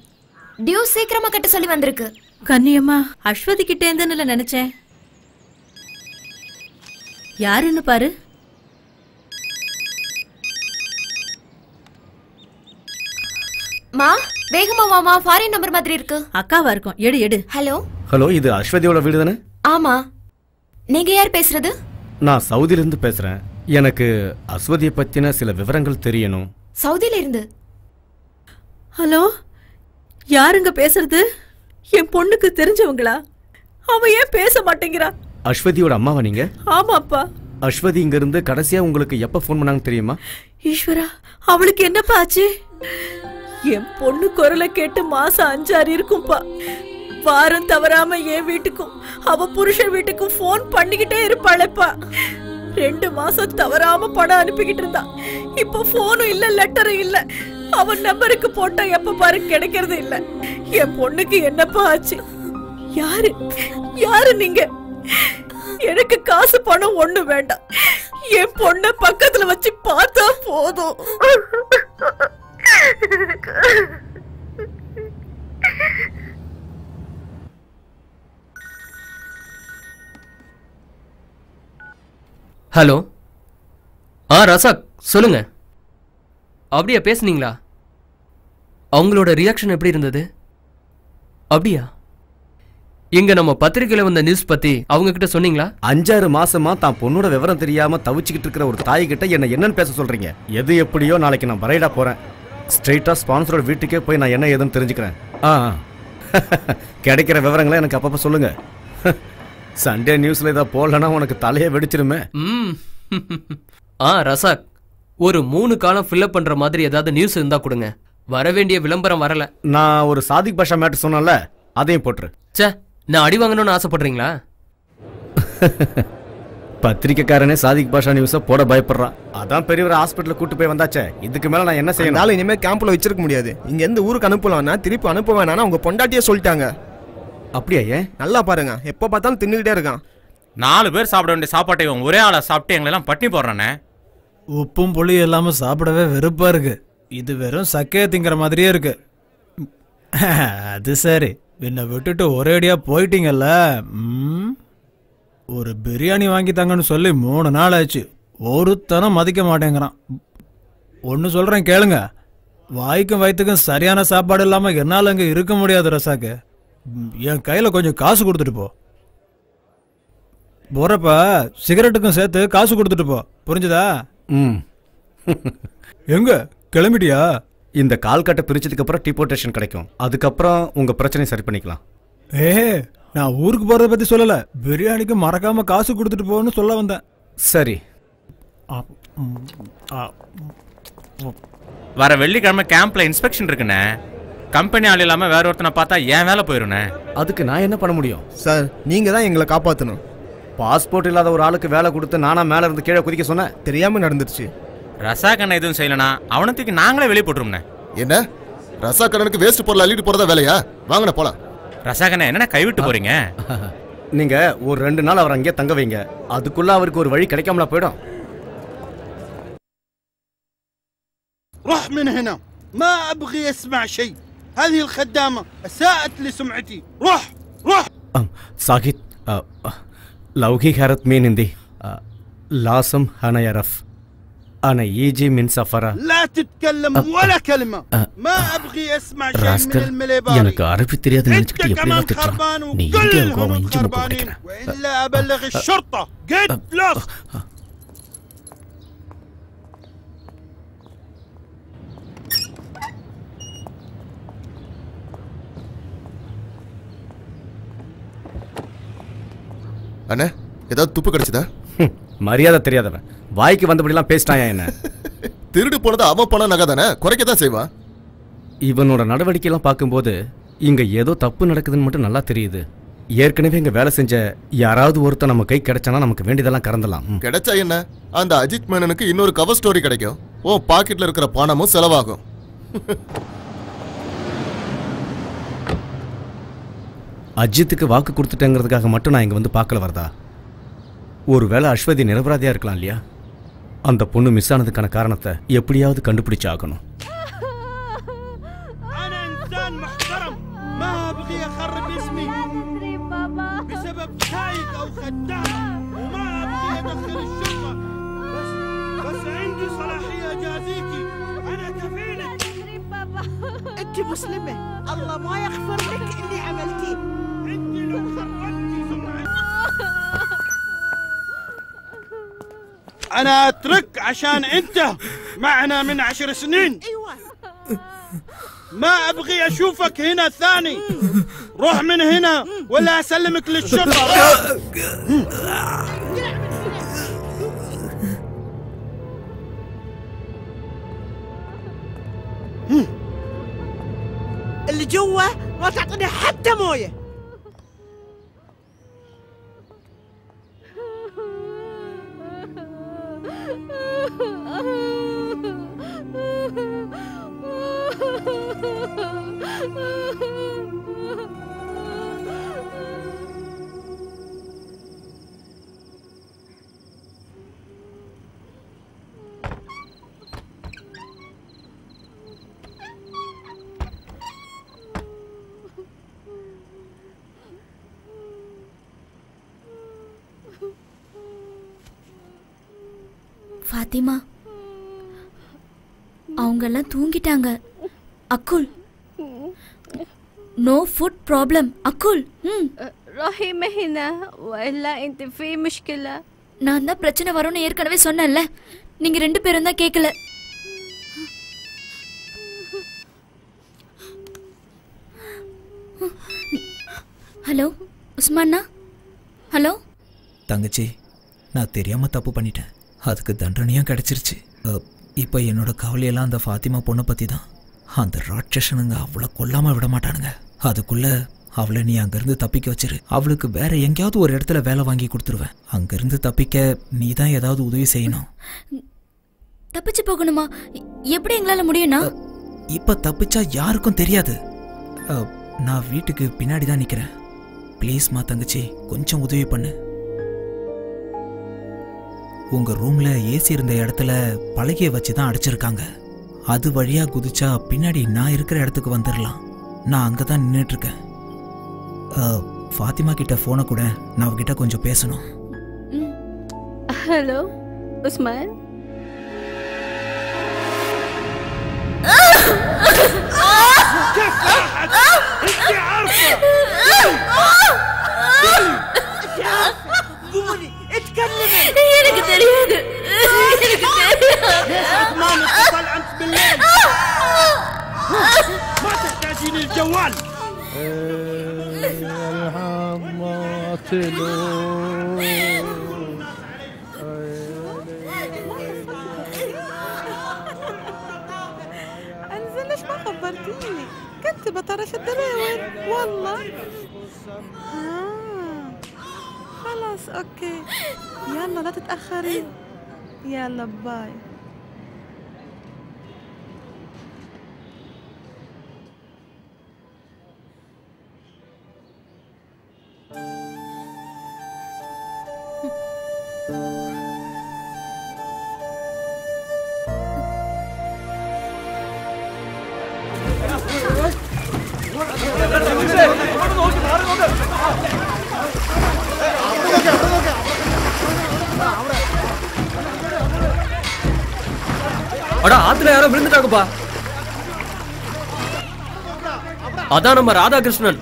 டியூ சீக்கிரமா கட்ட சொல்லி வந்திருக்கு. கன்னியம்மா, அஸ்வதி கிட்ட இருந்துன்னு நினைச்சேன். யாருன்னு பாரு. மா வேகமா வாமா, ஃபாரின் நம்பர் மாதிரி இருக்கு. அக்காவா இருக்கும், எடு எடு. ஹலோ ஹலோ, இது அஸ்வதியோட வீடு தானே? ஆமா. நீங்க யார் பேசுறது? நான் சவுதியில இருந்து பேசுறேன். எனக்கு அஸ்வதியை பத்தின சில விவரங்கள் தெரியணும். சவுதியில இருந்து? ஹலோ, யாருங்க பேசுறது? என் பொண்ணுக்கு தெரிஞ்சவங்களா? அவ ஏன் பேச மாட்டேங்கிறா? அஸ்வதியோட அம்மாவா நீங்க? ஆமாப்பா. அஸ்வதி இங்க இருந்து கடைசியா உங்களுக்கு எப்ப ஃபோன் பண்ணாங்க தெரியுமா? ஈஸ்வரா, அவளுக்கு என்னப்பா ஆச்சு? என் பொண்ணு குரலை கேட்டு மாசம் 5-6 இருக்கும்பா. வாரம் தவறாம என் வீட்டுக்கும் அவ புருஷன் வீட்டுக்கும் போன் பண்ணிக்கிட்டே இருப்பாளப்பா. 2 மாசம் தவறாம பணம் அனுப்பிக்கிட்டு இருந்தா. இப்ப போனும் இல்ல, லெட்டரும் இல்ல. அவன் நம்பருக்கு போட்டா எப்ப பாரு கிடைக்கிறது இல்ல. என் பொண்ணுக்கு என்னப்பா ஆச்சு? யாரு நீங்க? எனக்கு காசு பணம் ஒண்ணு வேண்டாம். என் பொண்ண பக்கத்துல வச்சு பார்த்தா போதும். ஹலோ. ரசாக் சொல்லுங்க. அப்படியா பேசுனீங்களா? அவங்களோட ரியாக்ஷன் எப்படி இருந்தது? அப்படியா? இங்க நம்ம பத்திரிகையில வந்த நியூஸ் பத்தி அவங்க கிட்ட சொன்னீங்களா? 5-6 மாசமா தான் பொண்ணோட விவரம் தெரியாம தவிச்சுக்கிட்டு இருக்கிற ஒரு தாய் கிட்ட என்னன்னு பேச சொல்றீங்க? எது எப்படியோ நாளைக்கு நான் பரைடா போறேன். ஸ்ட்ரெயிட்டா ஸ்பான்சரோட வீட்டுக்கே போய் நான் என்ன ஏதுன்னு தெரிஞ்சுக்கிறேன். கிடைக்கிற விவரங்களை எனக்கு அப்பப்ப சொல்லுங்க. சண்டே நியூஸ்ல இதை போடலன்னா உனக்கு தலையை வெடிச்சிருமே. ரசாக், ஒரு 3 காலம் ஃபில்அப் பண்ற மாதிரி ஏதாவது நியூஸ் இருந்தா கொடுங்க. வர வேண்டிய விளம்பரம் வரல. நான் ஒரு சாதிக் பாஷா மேட்டர் சொன்னல, அதையும் போட்டுரு. சே, நான் அடி வாங்கணும்னு ஆசைப்படுறீங்களா? பத்திரிக்கைக்காரனே சாதிக் பாஷா நியூஸை போட பயப்படுறான். அதான் பெரியவர் ஹாஸ்பிட்டல் கூட்டு போய் வந்தாச்சே. இதுக்கு மேல நான் என்ன செய்யணும்? இனிமே கேம்ப்ல வச்சிருக்க முடியாது. இங்க இருந்து ஊருக்கு அனுப்பலாம்னா திருப்பி அனுப்ப வேணாம்னா உங்க பொண்டாட்டியே சொல்லிட்டாங்க. அப்படியா? ஏன்? நல்லா பாருங்க, எப்ப பார்த்தாலும் தின்னுகிட்டே இருக்கான். 4 பேர் சாப்பிட வேண்டிய சாப்பாட்டை இவன் ஒரே ஆளா சாப்பிட்டு எங்களெல்லாம் பட்டி போடுறானே. உப்பும் புளி இல்லாம சாப்பிடவே வெறுப்பா இருக்கு. இது வெறும் சக்கைய திங்கிற மாதிரியே இருக்கு. அது சரி, என்னை விட்டுட்டு ஒரேடியா போயிட்டீங்கல்ல. ஒரு பிரியாணி வாங்கி தாங்கன்னு சொல்லி 3 நாள் ஆச்சு. ஒருத்தனம் மதிக்க மாட்டேங்கிறான். ஒன்னு சொல்றேன் கேளுங்க, வாய்க்கும் வயிற்றுக்கும் சரியான சாப்பாடு இல்லாம என்னால அங்க இருக்க முடியாது ரசாக்கு. என் கையில கொஞ்சம் காசு கொடுத்துட்டு போ. போறப்ப சிகரெட்டுக்கும் சேர்த்து காசு கொடுத்துட்டு போ, புரிஞ்சுதா? எங்க கிளம்பிட்டியா? இந்த கால் கட்டை பிரிச்சதுக்கு அப்புறம் டிபோர்டேஷன் கிடைக்கும். அதுக்கப்புறம் உங்க பிரச்சனையை சரி பண்ணிக்கலாம். நான் ஊருக்கு போறத பத்தி சொல்லல, பிரியாணிக்கு மறக்காம காசு கொடுத்துட்டு போன்னு சொல்ல வந்தேன். சரி. வர வெள்ளிக்கிழமை கேம்ப்ல இன்ஸ்பெக்ஷன் இருக்குண்ணே. கம்பெனி ஆள் இல்லாம வேற ஒருத்தனை பார்த்தா ஏன் வேலை போயிருண்ணே. அதுக்கு நான் என்ன பண்ண முடியும்? சார், நீங்க தான் எங்களை காப்பாற்றணும். பாஸ்போர்ட் இல்லாத ஒரு ஆளுக்கு வேலை கொடுத்து நானா மேல இருந்து கீழே குதிக்க சொன்னேன்? தெரியாம நடந்துருச்சு. ரசாக் அண்ணன் எதுவும் செய்யலனா அவனத்துக்கு நாங்களே வெளியே போட்டுருவோம்ண்ணே. என்ன ரசாக் அண்ணனுக்கு வேஸ்ட் பொருள் அள்ளிட்டு போறதா வேலையா? வாங்கண்ணே போலாம். ரசாக் அண்ணன் என்ன கைவிட்டு போறீங்க? நீங்க ஒரு 2 நாள் அவர் அங்கே தங்க வைங்க. அதுக்குள்ள அவருக்கு ஒரு வழி கிடைக்காமல போயிடும். روح من هنا، ما ابغي اسمع شيء. هذه الخدامة اساءت لسمعتي. روح. சாகித், லௌகி ஹரத் மீன் இந்தி லாசம் ஹன யரஃப் أنا يجي من سفرة. لا تتكلم ولا كلمة. ما أبغي أسمع شيء من المليباري. எனக்கு அரபி தெரியாதுன்னு நினைச்சிட்டு எப்படியோ திட்டுறான். நீ இங்கே கோவம் இஞ்சி முப்ப உடைக்கிறேன். وإلا أبلغ الشرطة. Get lost. அண்ணே, ஏதாவது துப்பு கிடைச்சதா? மரியாதை தெரியாதவன் வாய்க்கு வந்தபடிலாம் பேசிட்டாயா என்ன? திருடு போனது அவன் பணம் நகை தானே, குறைக்கத்தான் செய்வான். இவனோட நடவடிக்கையெல்லாம் பார்க்கும்போது இங்க ஏதோ தப்பு நடக்குதுன்னு மட்டும் நல்லா தெரியுது. ஏற்கனவே இங்க வேலை செஞ்ச யாராவது ஒருத்தர் நம்ம கை கிடைச்சானா நமக்கு வேண்டியதெல்லாம் கறந்தலாம். கிடைச்சா என்ன, அந்த அஜித் மேனனுக்கு இன்னொரு கவர் ஸ்டோரி கிடைக்கும். ஓ பாக்கெட்ல இருக்கிற பணமும் செலவாகும். அஜித்துக்கு வாக்கு கொடுத்துட்டேங்கிறதுக்காக மட்டும் நான் இங்க வந்து பார்க்கல வரதா? ஒருவேளை அஸ்வதி நிரபராதியா இருக்கலாம் இல்லையா? அந்த பொண்ணு மிஸ் ஆனதுக்கான காரணத்தை எப்படியாவது கண்டுபிடிச்சு ஆகணும். انت مسلمة، الله ما يغفر لك اللي عملتيه. انت لو خربتي سمعتي. انا اترك عشان انت معنا من 10 سنين. ايوه. ما ابغي اشوفك هنا ثاني. روح من هنا ولا اسلمك للشرطة. جوا ما تعطيني حتى مويه. ஃபாத்திமா அவங்கெல்லாம் தூங்கிட்டாங்க. அக்குல் நோ ஃபுட் ப்ராப்ளம். அக்குல் رحيمة هنا وإلا أنت في مشكلة. நான் தான் பிரச்சனை வரும்னு ஏற்கனவே சொன்னேன்ல, நீங்க 2 பேரும் தான் கேட்கல. ஹலோ உஸ்மானா. ஹலோ தங்கச்சி, நான் தெரியாம தப்பு பண்ணிட்டேன். அதுக்கு தண்டனையும் கிடைச்சிருச்சு. இப்போ என்னோட கவலையெல்லாம் அந்த ஃபாத்திமா பொண்ணை பற்றி தான். அந்த ராட்சசனுங்க அவளை கொல்லாமல் விட மாட்டானுங்க. அதுக்குள்ள அவளை நீ அங்கேருந்து தப்பிக்க வச்சிரு. அவளுக்கு வேற எங்கேயாவது ஒரு இடத்துல வேலை வாங்கி கொடுத்துருவேன். அங்கேருந்து தப்பிக்க நீ தான் ஏதாவது உதவி செய்யணும். தப்பிச்சு போகணுமா? எப்படி எங்களால் முடியும்னா? இப்போ தப்பிச்சா யாருக்கும் தெரியாது. நான் வீட்டுக்கு பின்னாடி தான் நிற்கிறேன். ப்ளீஸ்மா தங்கச்சி, கொஞ்சம் உதவி பண்ணு. உங்க ரூம்ல ஏசி இருந்த இடத்துல பலகைய வச்சு தான் அடைச்சிருக்காங்க. அது வழியா குதிச்சா பின்னாடி நான் இருக்கிற இடத்துக்கு வந்துடலாம். நான் அங்கதான் நின்றுட்டு இருக்கேன். ஃபாத்திமா கிட்ட போனை கூட, நான் அவகிட்ட கொஞ்சம் பேசணும். ஹலோ உஸ்மான். قولي اتكلمي. எனக்கு தெரியாது. ليش عثمان اتصل امس بالليل؟ ما تحتاجين الجوال. انزل ليش ما خبرتيني؟ كنت بطرش الدراوين والله. خلاص اوكي يلا لا تتأخري. يلا باي. அடா, ஆத்துல யாரோ விழுந்துட்டாங்கப்பா. அதான் நம்ம ராதாகிருஷ்ணன்.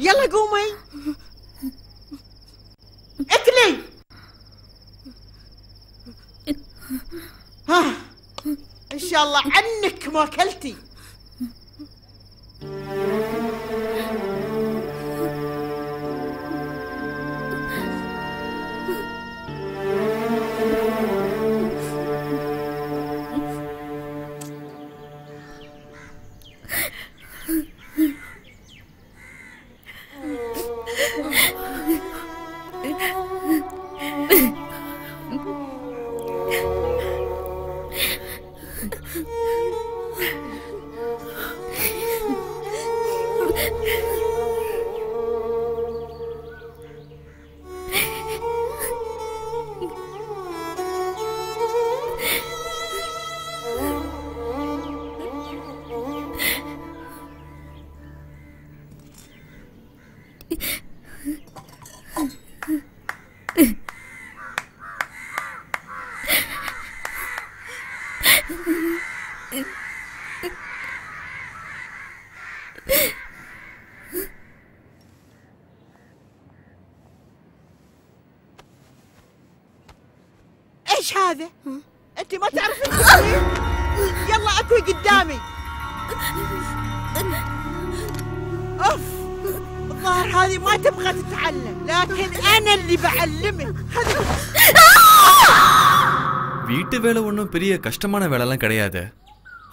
يلا قومي اكلي. ها ان شاء الله عنك ما اكلتي. ايش هذا؟ انت ما تعرفين تسوين؟ يلا اكوي قدامي. اوف، الظاهر هذه ما تبغى تتعلم، لكن انا اللي بعلمك. வீட்டு வேலை ஒன்றும் பெரிய கஷ்டமான வேலைலாம் கிடையாது.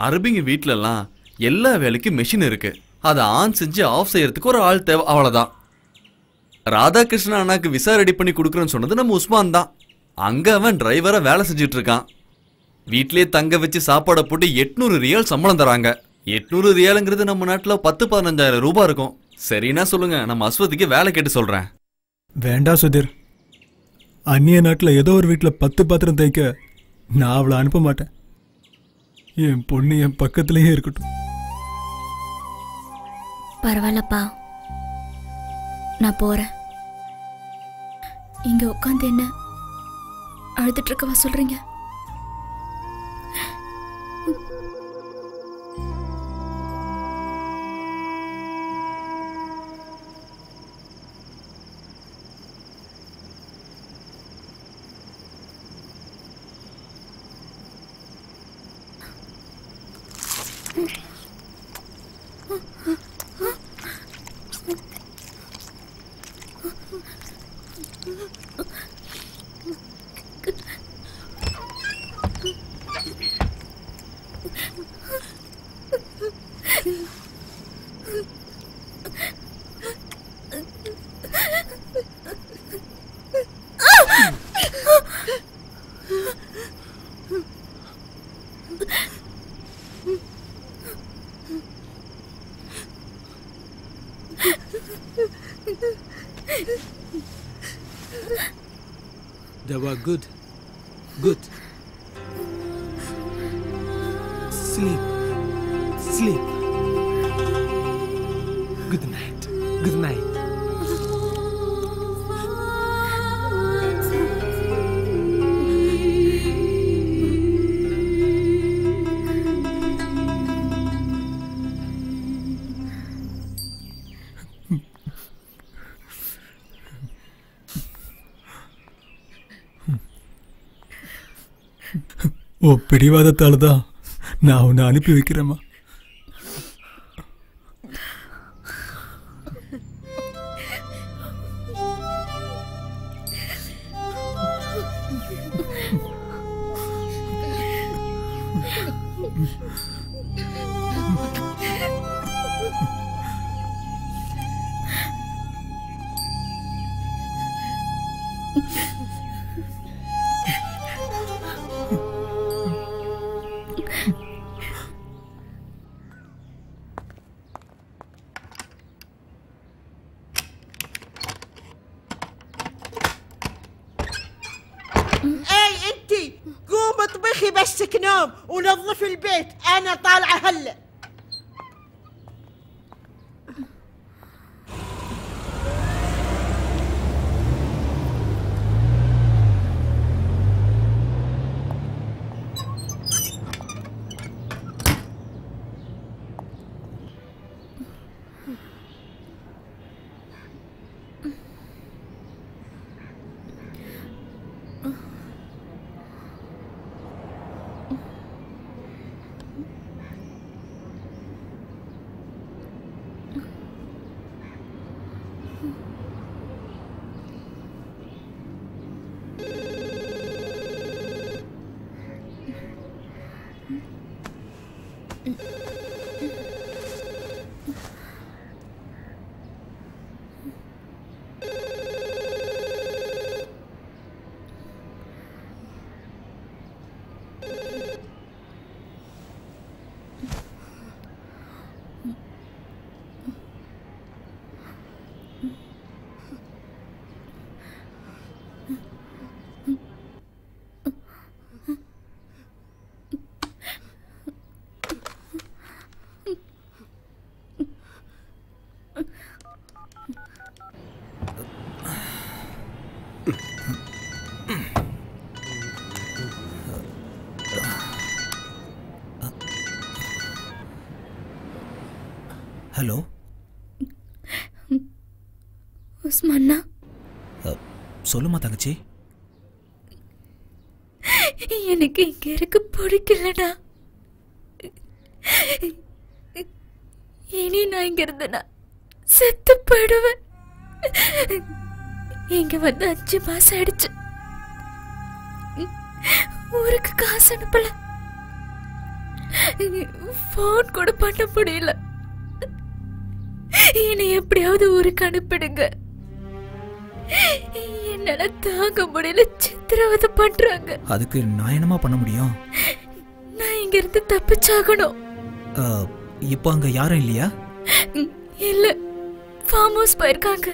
அரபிங்க வீட்டிலலாம் எல்லா வேலைக்கும் மெஷின் இருக்கு. அதை ஆன் செஞ்சு ஆஃப் செய்யறதுக்கு ஒரு ஆள் தேவை, அவ்வளோதான். ராதாகிருஷ்ணன் அண்ணாக்கு விசா ரெடி பண்ணி கொடுக்குறேன்னு சொன்னது நம்ம உஸ்மான் தான். அங்க அவன் டிரைவரா வேலை செஞ்சுட்டு இருக்கான். வீட்லயே தங்க வச்சு சாப்பாடை போட்டு 800 ரியால் சம்பளம் தராங்க. 800 ரியாலுங்கிறது நம்ம நாட்டுல 10-15,000 ரூபாய் இருக்கும். சரின்னா சொல்லுங்க, நம்ம அஸ்வதிக்கு வேலை கேட்டு சொல்றேன். வேண்டாம் சுதீர், அந்நிய நாட்டில் ஏதோ ஒரு வீட்டில் 10 பாத்திரம் தைக்க நான் அவளை அனுப்ப மாட்டேன். என் பொண்ணு என் பக்கத்திலேயே இருக்கட்டும். பரவாயில்லப்பா, நான் போறேன். இங்க உட்காந்து என்ன அழுதுட்டு இருக்கவா சொல்றீங்க? Dawa, good. Good. Sleep. Sleep. Good night. Good night. ஓ பிடிவாதத்தால தான் நான் உன்னை அனுப்பி வைக்கிறேம்மா. بسك نوم ونظف البيت، أنا طالعة هلا. ஹலோ உஸ்மான்னா, சொல்லுமா தங்கச்சி. எனக்கு இங்க இருக்க பிடிக்கலடா. இனி நான் இங்க இருந்தேனா செத்து போயிடுவேன். இங்க வந்து 5 மாசம் ஆயிடுச்சு. ஊருக்கு காசு அனுப்பல, போன் கூட பண்ண முடியல. என்னை எப்படியாவது ஊருக்கு அனுப்பிடுங்க. என்னால தாங்க முடியல, சித்திரவதை பண்றாங்க. அதுக்கு நான் என்னமா பண்ண முடியும்? நான் இங்க இருந்து தப்பிச்சாகணும். இப்போ அங்க யாரும் இல்லையா? இல்ல, ஃபார்ம் ஹவுஸ் போயிருக்காங்க.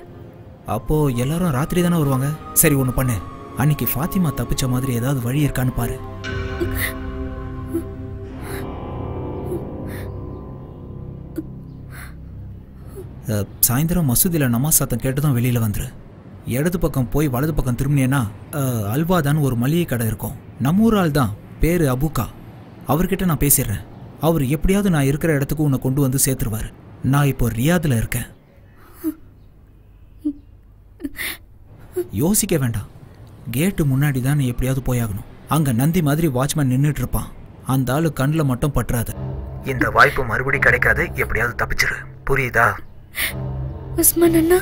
அப்போ எல்லாரும் ராத்திரி தானே வருவாங்க. சரி ஒண்ணு பண்ணு, அன்னைக்கு ஃபாத்திமா தப்பிச்ச மாதிரி ஏதாவது வழி இருக்கான்னு பாரு. சாயந்தரம் மசூதியில் நமாஸ் சத்தம் கேட்டுதான் வெளியில வந்துரு. இடது பக்கம் போய் வலது பக்கம் திரும்பினேன்னா அல்வாதான் ஒரு மளிகை கடை இருக்கும். நம்ம ஊர் ஆள் தான், பேரு அபுகா. அவர்கிட்ட நான் பேசிடுறேன். அவர் எப்படியாவது நான் இருக்கிற இடத்துக்கு உன்னை கொண்டு வந்து சேர்த்துருவாரு. நான் இப்போ ரியாதில் இருக்கேன். யோசிக்க வேண்டாம், கேட்டு முன்னாடி தான் நீ எப்படியாவது போயாகணும். அங்க நந்தி மாதிரி வாட்ச்மேன் நின்றுட்டு இருப்பான். அந்த ஆளு கண்ணில் மட்டும் பற்றாது. இந்த வாய்ப்பு மறுபடி கிடைக்காது. எப்படியாவது தப்பிச்சிரு, புரியுதா? உஸ்மான் அண்ணா,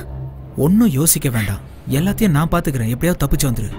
ஒன்னும் யோசிக்க வேண்டாம், எல்லாத்தையும் நான் பாத்துக்கிறேன். எப்படியாவது தப்பிச்சு வந்துரு.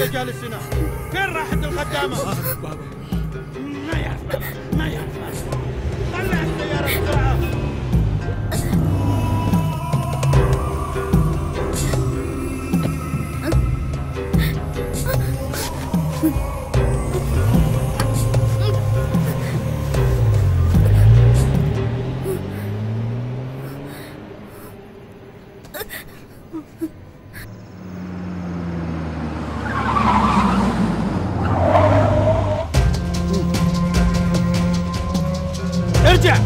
انت جالس هنا؟ فين راحت الخدامه؟ ما يعرف ما يعرف. طلع السياره بسرعه. ارجع.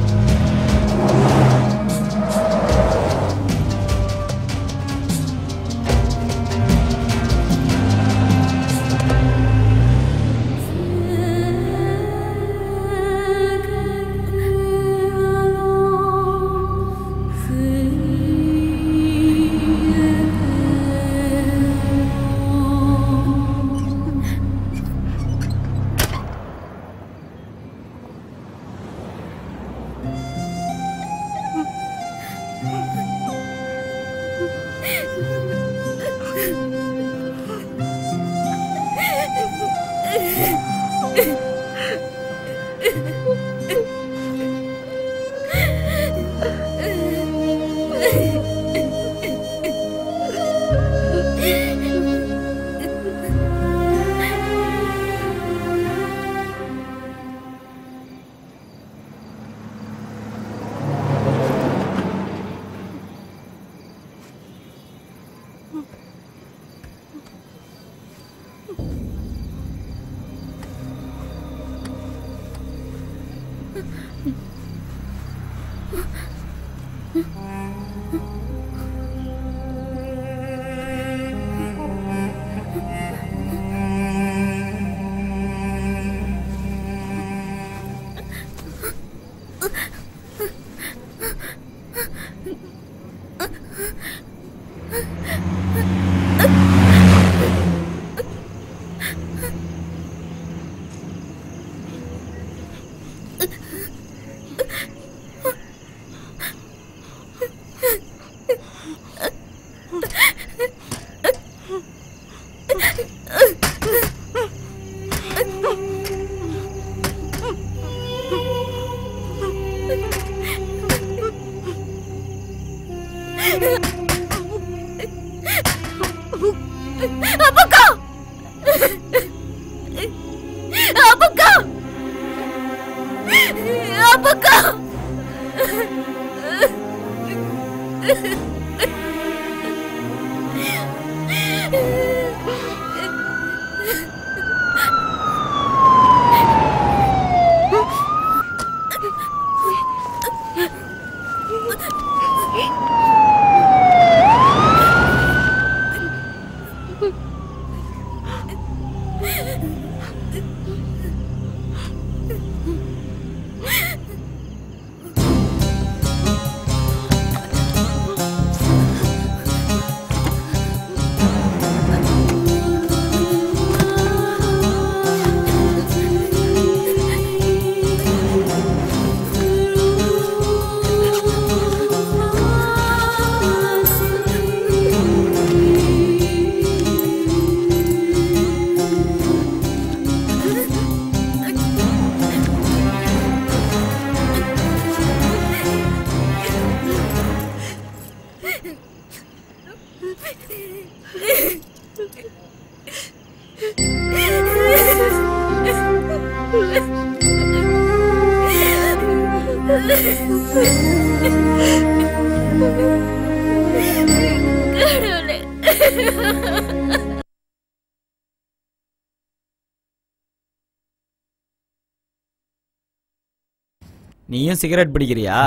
நீயும் சிகரெட் பிடிக்கிறியா?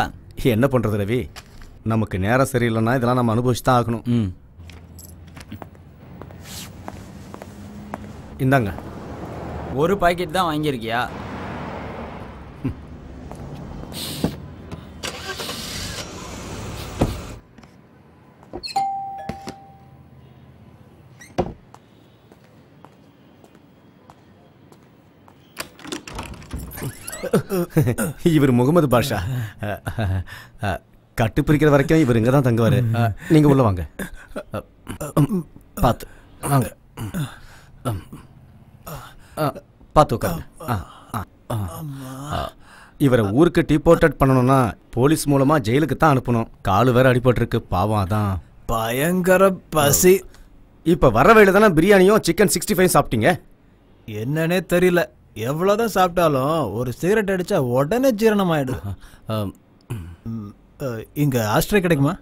என்ன பண்றது ரவி, நமக்கு நேரம் சரியில்லைன்னா இதெல்லாம் நம்ம அனுபவிச்சு தான் ஆகணும். இந்தாங்க. ஒரு பாக்கெட் தான் வாங்கியிருக்கியா? இவர் முகமது பாஷா. கட்டு பிரிக்கிற வரைக்கும் இவர் இங்கே தான் தங்குவார். நீங்கள் உள்ள வாங்க. பார்த்து வாங்க. பார்த்து உட்காருங்க. இவரை ஊருக்கு டிபோர்ட்டட் பண்ணணும்னா போலீஸ் மூலமா ஜெயிலுக்கு தான் அனுப்பணும். காலு வேற அடிபட்டிருக்கு, பாவம். அதான் பயங்கர பசி. இப்ப வர வழியில தானே பிரியாணியும் சிக்கன் 65 சாப்பிட்டீங்க. என்னன்னே தெரியல, எவ்வளவுதான் சாப்பிட்டாலும் ஒரு சிகரெட் அடிச்சா உடனே ஜீரணம் ஆயிடும். இங்க ஆஸ்ட்ரே கிடைக்குமா?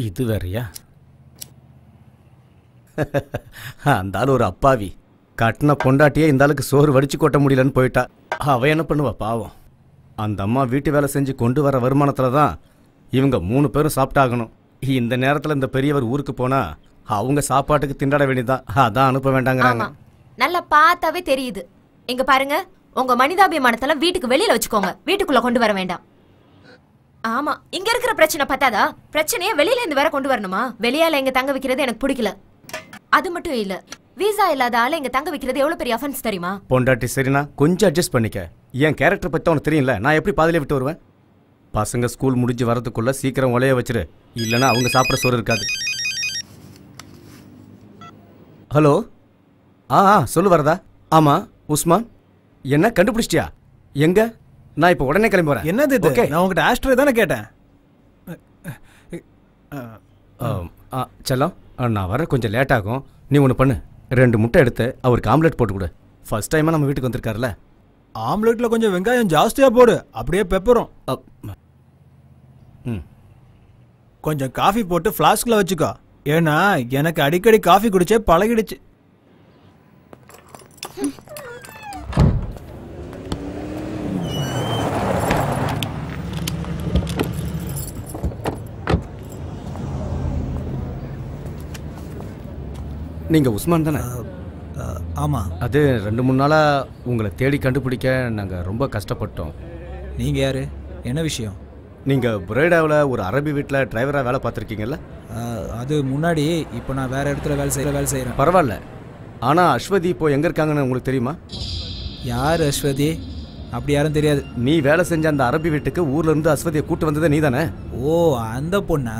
இது வேறயா? அந்த ஆள் ஒரு அப்பாவி. கட்டின பொண்டாட்டியே இந்த ஆளுக்கு சோறு வடிச்சு கொட்ட முடியலன்னு போயிட்டா. அவ என்ன பண்ணுவா பாவம். அந்த அம்மா வீட்டு வேலை செஞ்சு கொண்டு வர வருமானத்துல தான் இவங்க 3 பேரும் சாப்பிட்டாகணும். இந்த நேரத்துல இந்த பெரியவர் ஊருக்கு போனா அவங்க சாப்பாட்டுக்கு திண்டாட வேண்டியதான். அதான் அனுப்ப வேண்டாங்கிறாங்க. நல்லா பார்த்தாவே தெரியுது. இங்க பாருங்க, உங்க மனிதாபிமானத்தெல்லாம் வீட்டுக்கு வெளியில வச்சுக்கோங்க, வீட்டுக்குள்ள கொண்டு வர வேண்டாம். ஆமா, இங்க இருக்கிற பிரச்சனை பத்தாதா பிரச்சனையே வெளியில இருந்து வேற கொண்டு வரணுமா? வெளியால இங்க தங்க வைக்கிறது எனக்கு பிடிக்கல. அது மட்டும் இல்ல, வீசா இல்லாத ஆள இங்க தங்க வைக்கிறது எவ்வளவு பெரிய அஃபென்ஸ் தெரியுமா? பொண்டாட்டி சரினா கொஞ்சம் அட்ஜஸ்ட் பண்ணிக்க. என் கேரக்டர் பத்தி உனக்கு தெரியல, நான் எப்படி பாதியில விட்டு வருவேன்? பசங்க ஸ்கூல் முடிஞ்சு வரதுக்குள்ள சீக்கிரம் உலைய வச்சிரு, இல்லைன்னா அவங்க சாப்பிட சோறு இருக்காது. ஹலோ, சொல்லு வரதா? ஆமா உஸ்மான், என்ன கண்டுபிடிச்சிட்டியா? எங்க? நான் இப்போ உடனே கிளம்பி வரேன். என்னது இது? நான் உங்ககிட்ட ஆஸ்ட்ரே தானே கேட்டேன். செல்லம், நான் வர கொஞ்சம் லேட் ஆகும். நீ ஒன்று பண்ணு, 2 முட்டை எடுத்து அவருக்கு ஆம்லெட் போட்டு கொடு. ஃபர்ஸ்ட் டைமாக நம்ம வீட்டுக்கு வந்திருக்காருல்ல. ஆம்லெட்டில் கொஞ்சம் வெங்காயம் ஜாஸ்தியாக போடு, அப்படியே பெப்பரும். கொஞ்சம் காஃபி போட்டு ஃப்ளாஸ்கில் வச்சுக்கோ. ஏன்னா எனக்கு அடிக்கடி காஃபி குடிச்சே பழகிடுச்சு. நீங்கள் உஸ்மான் தானே? ஆமாம். அது 2-3 நாளாக உங்களை தேடி கண்டுபிடிக்க நாங்கள் ரொம்ப கஷ்டப்பட்டோம். நீங்கள் யார்? என்ன விஷயம்? நீங்கள் புரேடாவில் ஒரு அரபி வீட்டில் டிரைவராக வேலை பார்த்துருக்கீங்கல்ல? அது முன்னாடி. இப்போ நான் வேறு இடத்துல வேலை செய்கிறேன். பரவாயில்ல. ஆனால் அஸ்வதி இப்போ எங்கே இருக்காங்கன்னு உங்களுக்கு தெரியுமா? யார் அஸ்வதி? அப்படி யாரும் தெரியாது. நீ வேலை செஞ்ச அந்த அரபி வீட்டுக்கு ஊர்ல இருந்து அஸ்வதியை கூட்டு வந்ததே நீ தானே? ஓ, அந்த பொண்ணா?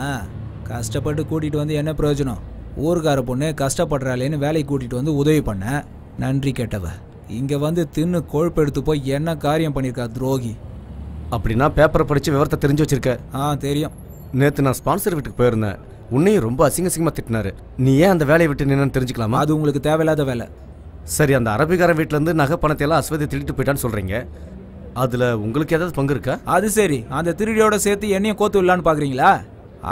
கஷ்டப்பட்டு கூட்டிகிட்டு வந்து என்ன பிரயோஜனம்? ஊருக்கார பொண்ணு கஷ்டப்படுறாளேன்னு வேலைக்கு கூட்டிகிட்டு வந்து உதவி பண்ண. நன்றி கேட்டவ இங்கே வந்து தின்னு கொழுப்பு எடுத்து போய் என்ன காரியம் பண்ணியிருக்கா துரோகி. அப்படின்னா பேப்பரை படித்து விவரத்தை தெரிஞ்சு வச்சிருக்க? தெரியும். நேற்று நான் ஸ்பான்சர் வீட்டுக்கு போயிருந்தேன். உன்னையும் ரொம்ப அசிங்கமாக திட்டினாரு. நீ ஏன் அந்த வேலையை விட்டு நின்னு தெரிஞ்சுக்கலாமா? அது உங்களுக்கு தேவையில்லாத வேலை. சரி, அந்த அரபிக்கார வீட்டிலேருந்து நகை பணத்தை எல்லாம் அஸ்வதி திருட்டு போயிட்டான்னு சொல்கிறீங்க. அதில் உங்களுக்கு ஏதாவது பங்கு இருக்கா? அது சரி, அந்த திருடியோட சேர்த்து என்னையும் கோத்து விடலான்னு பார்க்குறீங்களா?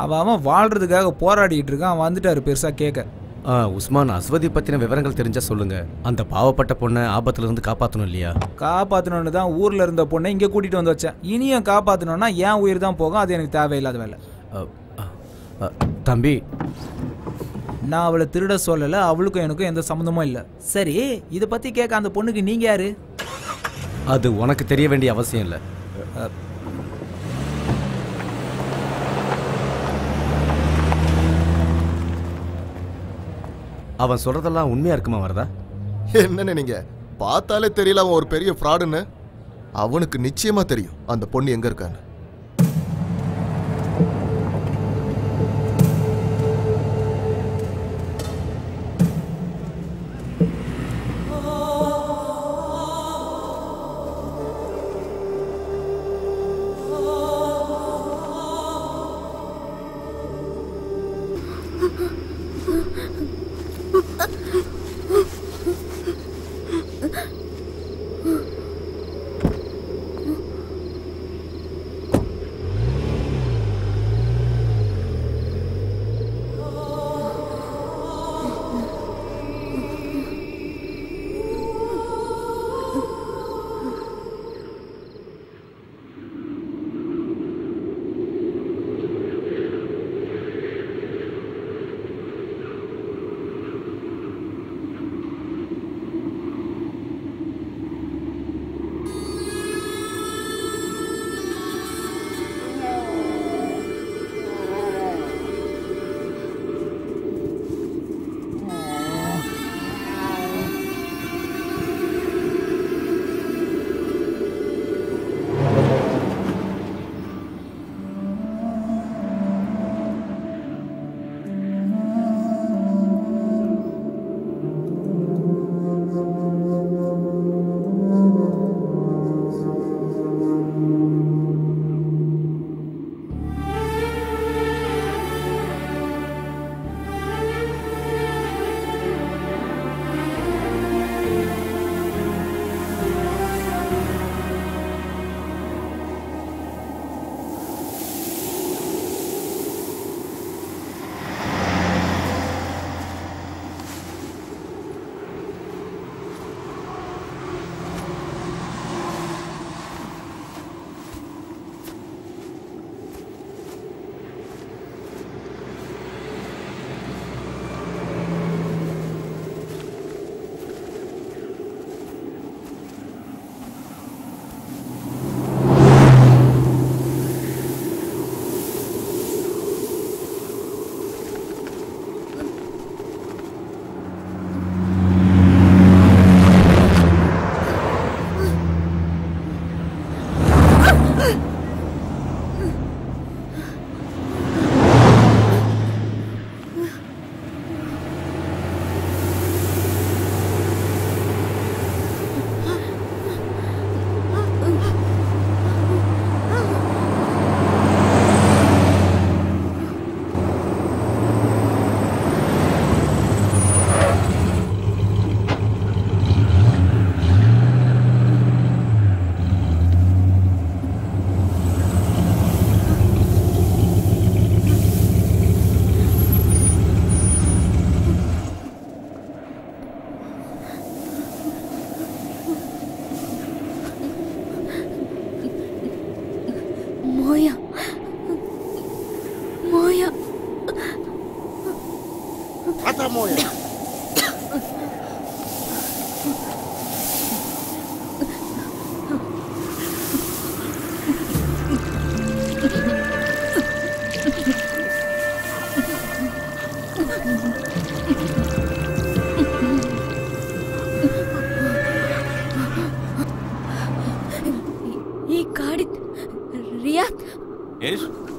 அவன் வாழ்றதுக்காக போராடிட்டு இருக்கான். வந்துட்டாரு பெருசாக கேட்க. உஸ்மான், அஸ்வதி பற்றின விவரங்கள் தெரிஞ்சால் சொல்லுங்க. அந்த பாவப்பட்ட பொண்ணை ஆபத்துலேருந்து காப்பாற்றணும் இல்லையா? காப்பாற்றணுன்னு தான் ஊரில் இருந்த பொண்ணை இங்கே கூட்டிகிட்டு வந்து வச்சேன். இனியும் காப்பாற்றணுன்னா என் உயிர் தான் போகும். அது எனக்கு தேவையில்லாத வேலை. தம்பி, நான் அவளை திருட சொல்லலை. அவளுக்கும் எனக்கும் எந்த சம்மந்தமும் இல்லை. சரி, இதை பற்றி கேட்க அந்த பொண்ணுக்கு நீங்கள் யாரு? அது உனக்கு தெரிய வேண்டிய அவசியம் இல்லை. அவன் சொல்றதெல்லாம் உண்மையா இருக்குமா வரதா? என்னன்னு நீங்க பார்த்தாலே தெரியல அவன் ஒரு பெரிய ஃப்ராடுன்னு. அவனுக்கு நிச்சயமா தெரியும் அந்த பொண்ணு எங்க இருக்கான்னு.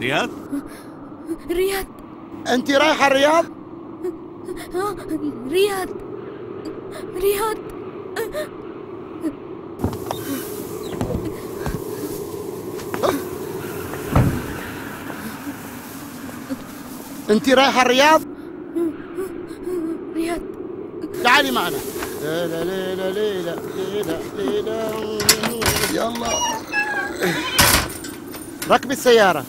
رياض رياض انت رايحه الرياض؟ رياض رياض انت رايحه الرياض؟ رياض تعالي معنا. ليلى ليلى ليلى ليلى ليلى. يلا ركبي السيارة،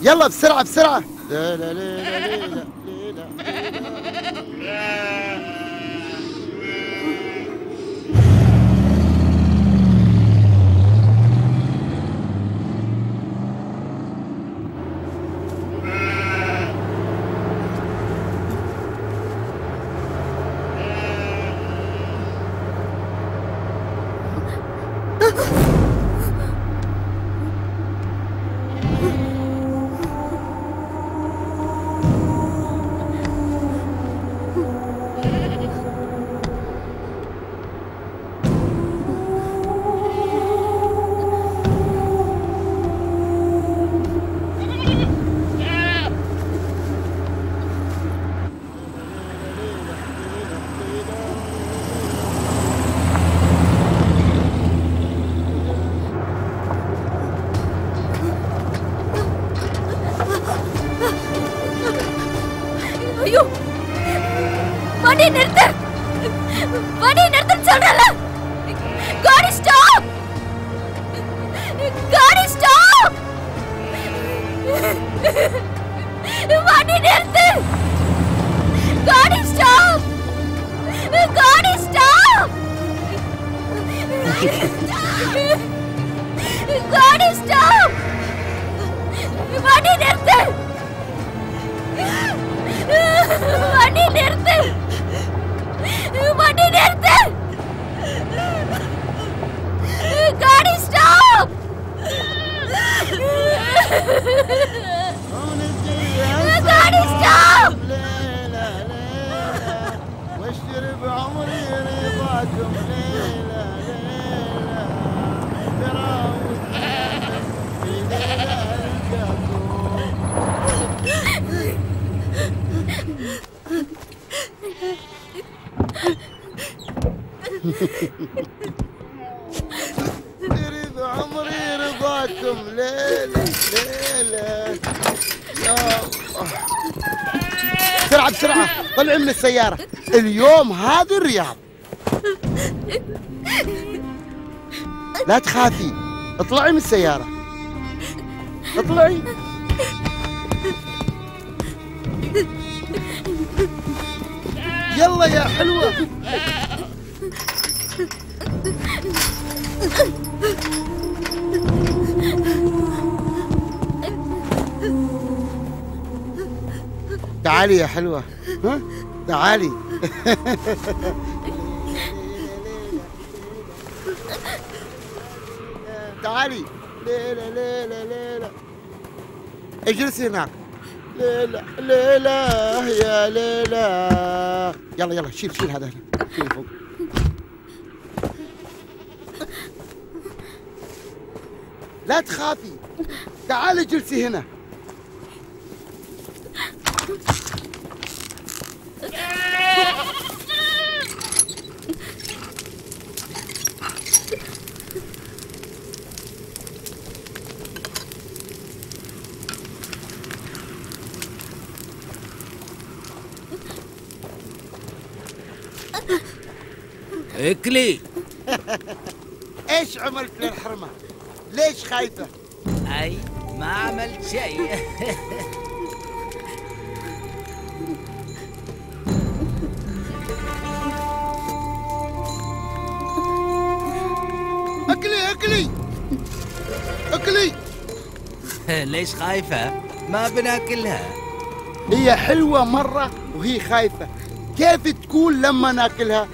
يلا بسرعة بسرعة. ليلى ليلى ليلى ليلى. வண்டி நிறுத்து, வண்டி நிறுத்துன்னு சொல்றல. காடி ஸ்டாப், காடி ஸ்டாப், வண்டி நிறுத்து, காடி ஸ்டாப், காடி ஸ்டாப், காடி ஸ்டாப், வண்டி நிறுத்து, வண்டி நிறுத்து, வண்டி நிறுத்து, காடி ஸ்டாப், காடி ஸ்டாப். واشتري بعمري رضاكم ليلى تريد عمري رضاكم ليلى ليلى. يا بسرعة بسرعة طلعي من السيارة، اليوم هذا الرياض. لا تخافي، اطلعي من السيارة، اطلعي. يلا يا حلوة. تعالي يا حلوة، ها تعالي. تعالي. ليلى ليلى ليلى اجلسي هناك. ليلى ليلى يا ليلى. يلا يلا شيل شيل هذا هنا، شيل فوق. لا تخافي، تعالي اجلسي هنا. اكلي. ايش عملت للحرمة؟ ليش خايفة؟ اي ما عملت شيء. اكلي اكلي اكلي. ليش خايفة؟ ما بناكلها. هي حلوة مرة وهي خايفة، كيف تكون لما ناكلها؟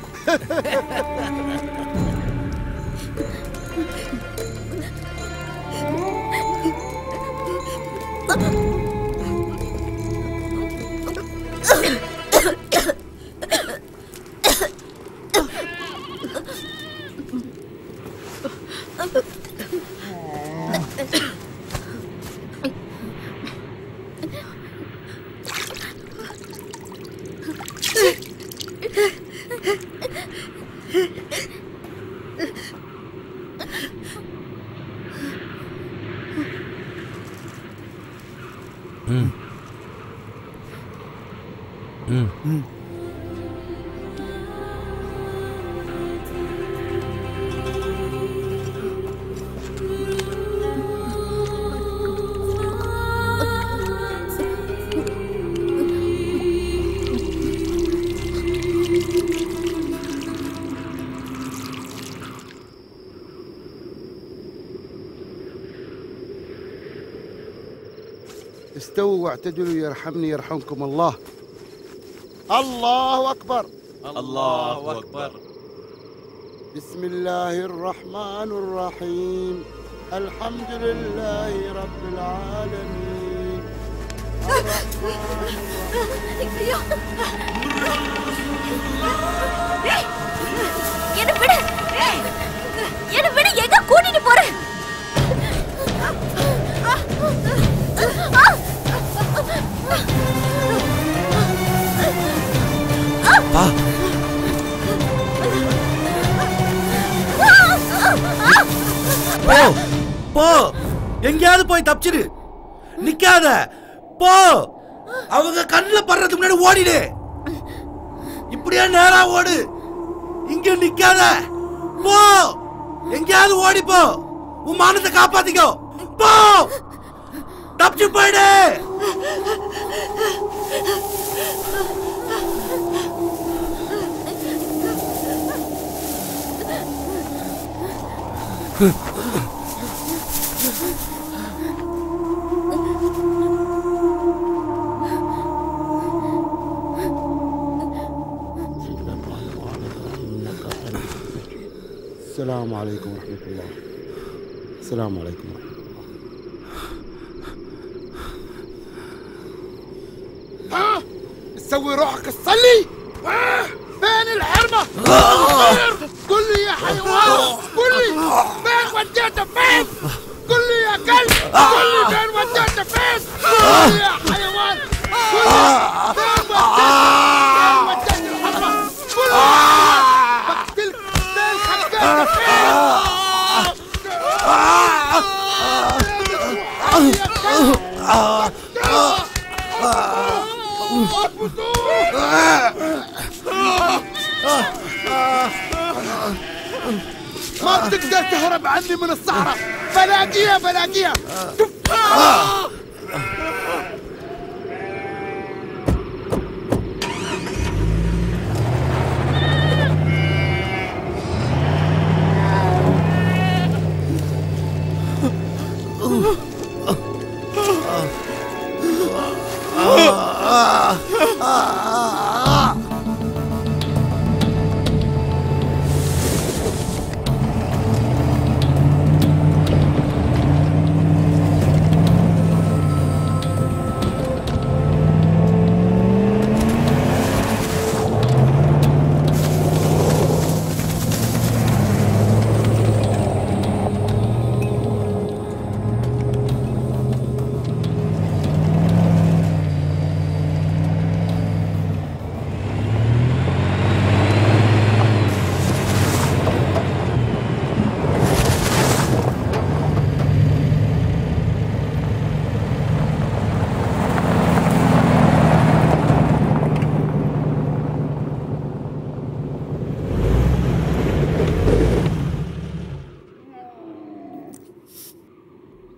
استووا واعتدلوا يرحمني يرحمكم الله. الله أكبر. الله أكبر. بسم الله الرحمن الرحيم. الحمد لله رب العالمين. என்ன விடு, எங்க கூட்டிட்டு போற? பா போ போ, எங்கேயாவது போய் தப்பிச்சிரு, நிக்காத, போ. அவங்க கண்ணுல படுறதுக்கு முன்னாடி ஓடிடு. இப்படியே நேரா ஓடு, இங்க நிக்காத, போ. எங்கேயாவது ஓடி போ, உன் மானத்தை காப்பாத்திக்கோ, போ. தப்பிச்சு போயிடு. السلام عليكم ورحمة الله. السلام عليكم ورحمة الله. ها؟ تسوي روحك تصلي؟ فين الحرمة؟ قل لي يا حيوان، قل لي فين وديته، فين؟ قل لي يا كلب، قل لي فين وديته، فين؟ قل لي يا حيوان، قل لي فين وديته الحرمة؟ قل لي بقتلك، فين خبيته، فين؟ ما بتقدر تهرب عني من الصحراء. بلاقيها بلاقيها.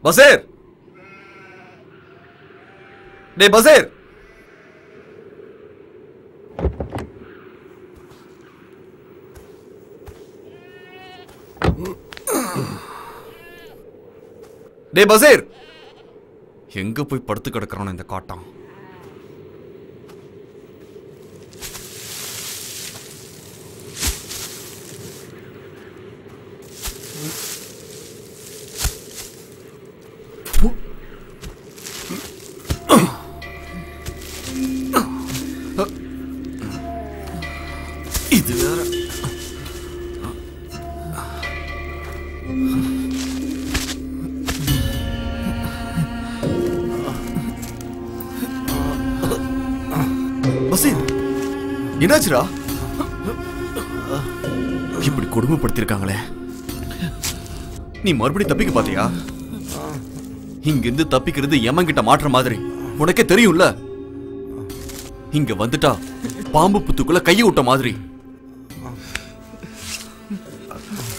بصير டேய் பசீர், டேய் பசீர், எங்க போய் படுத்து கிடக்குறானோ இந்த காட்டான். இது வேற. பசீர், என்னாச்சுடா? இப்படி கொடுமைப்படுத்திருக்காங்களே. நீ மறுபடியும் தப்பிக்க பாத்தியா? இங்கிருந்து தப்பிக்கிறது எமன்கிட்ட மாற்ற மாதிரி உனக்கே தெரியும்ல. இங்க வந்துட்டா பாம்பு புத்துக்குள்ள கைய விட்ட மாதிரி.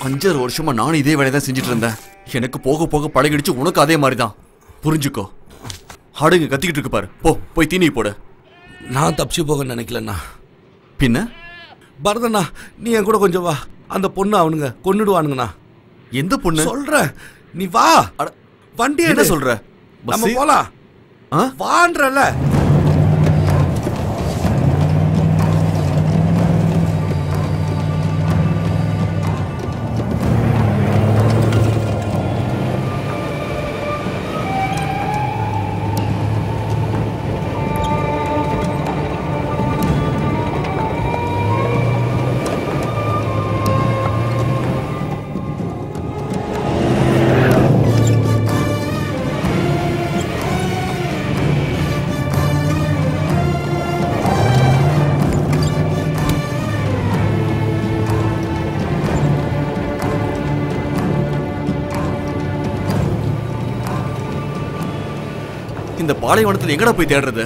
5 வருஷமா நானும் இதே வேலையை தான் செஞ்சுட்டு இருந்தேன். எனக்கு போக போக பழகிடுச்சு, உனக்கு அதே மாதிரி தான். புரிஞ்சுக்கோ. ஆடுங்க கத்திக்கிட்டு இருக்கு பாரு, போய் தீனி போடு. நான் தப்பிச்சு போக நினைக்கலண்ணா. பின்ன பரதண்ணா, நீ என் கூட கொஞ்சம் வா. அந்த பொண்ணு அவனுங்க கொன்னுடுவானுங்கண்ணா. எந்த பொண்ணு? சொல்றேன், நீ வா. வண்டி என்ன சொல்ற? நம்ம போலாம். வான்றல. இந்த பாலைவனத்தில் எங்கடா போய் தேடுறது?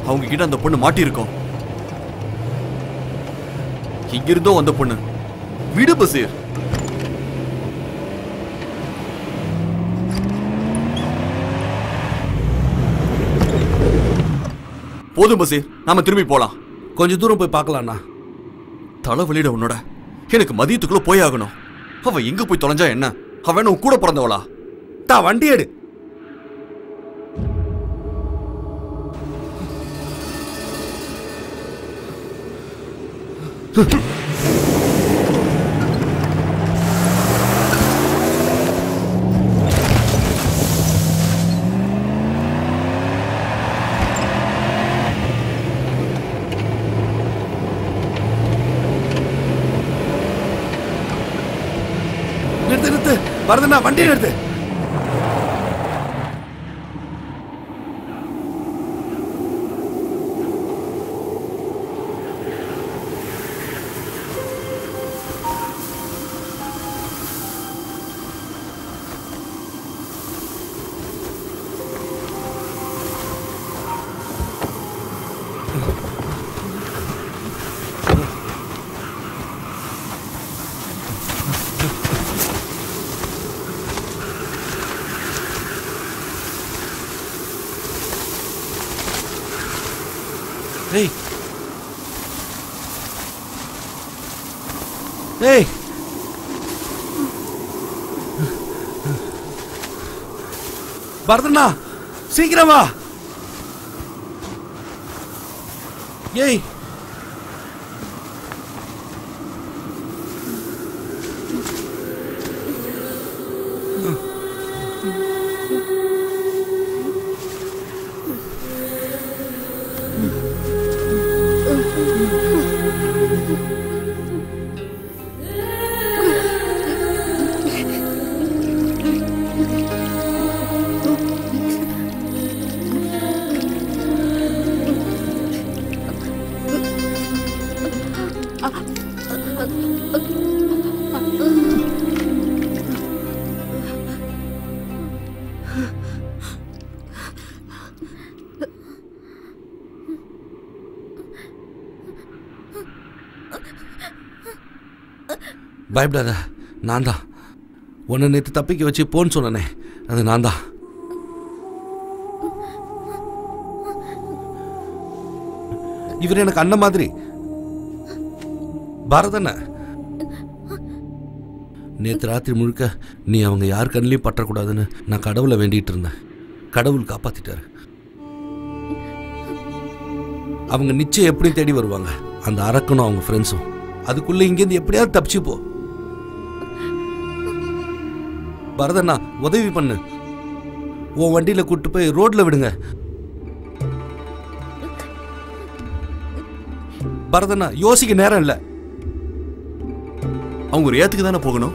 அவங்க கிட்ட அந்த பொண்ணு மாட்டி இருக்கோம். இங்கிருந்தோ அந்த பொண்ணு. விடு பசீர். போதும் பசீர், நாம திரும்பி போலாம். கொஞ்சம் தூரம் போய் பார்க்கலாம்ண்ணா. தலைவலிட உன்னோட. எனக்கு மதியத்துக்குள்ள போய் ஆகணும். அவ எங்க போய் தொலைஞ்சா என்ன? அவன் உன் கூட பிறந்தவளா? வண்டி எடு. நிறுத்து வரதுண்ணா, வண்டியை நிறுத்து. ஏய் ஏய், பரதண்ணா சீக்கிரம் வா. ஏய் பயப்படாத, நான் தான் உன்னை நேற்று தப்பிக்க வச்சு போன்னு சொன்னனே, அது நான் தான். இவர் எனக்கு அண்ணன் மாதிரி. பரதண்ண, நேற்று ராத்திரி முழுக்க நீ அவங்க யார் கண்ணிலையும் பற்றக்கூடாதுன்னு நான் கடவுளை வேண்டிட்டு இருந்தேன். கடவுள் காப்பாத்திட்டாரு. அவங்க நிச்சயம் எப்படி தேடி வருவாங்க, அந்த அரக்கனும் அவங்க ஃப்ரெண்ட்ஸும். அதுக்குள்ள இங்கேருந்து எப்படியாவது தப்பிச்சு போ. பரதண்ணா, உதவி பண்ணு. உன் வண்டியில கூட்டு போய் ரோட்ல விடுங்க. பரதண்ணா, யோசிக்க நேரம் இல்ல. அவங்க ஒரு ஏத்துக்கு தானே போகணும்.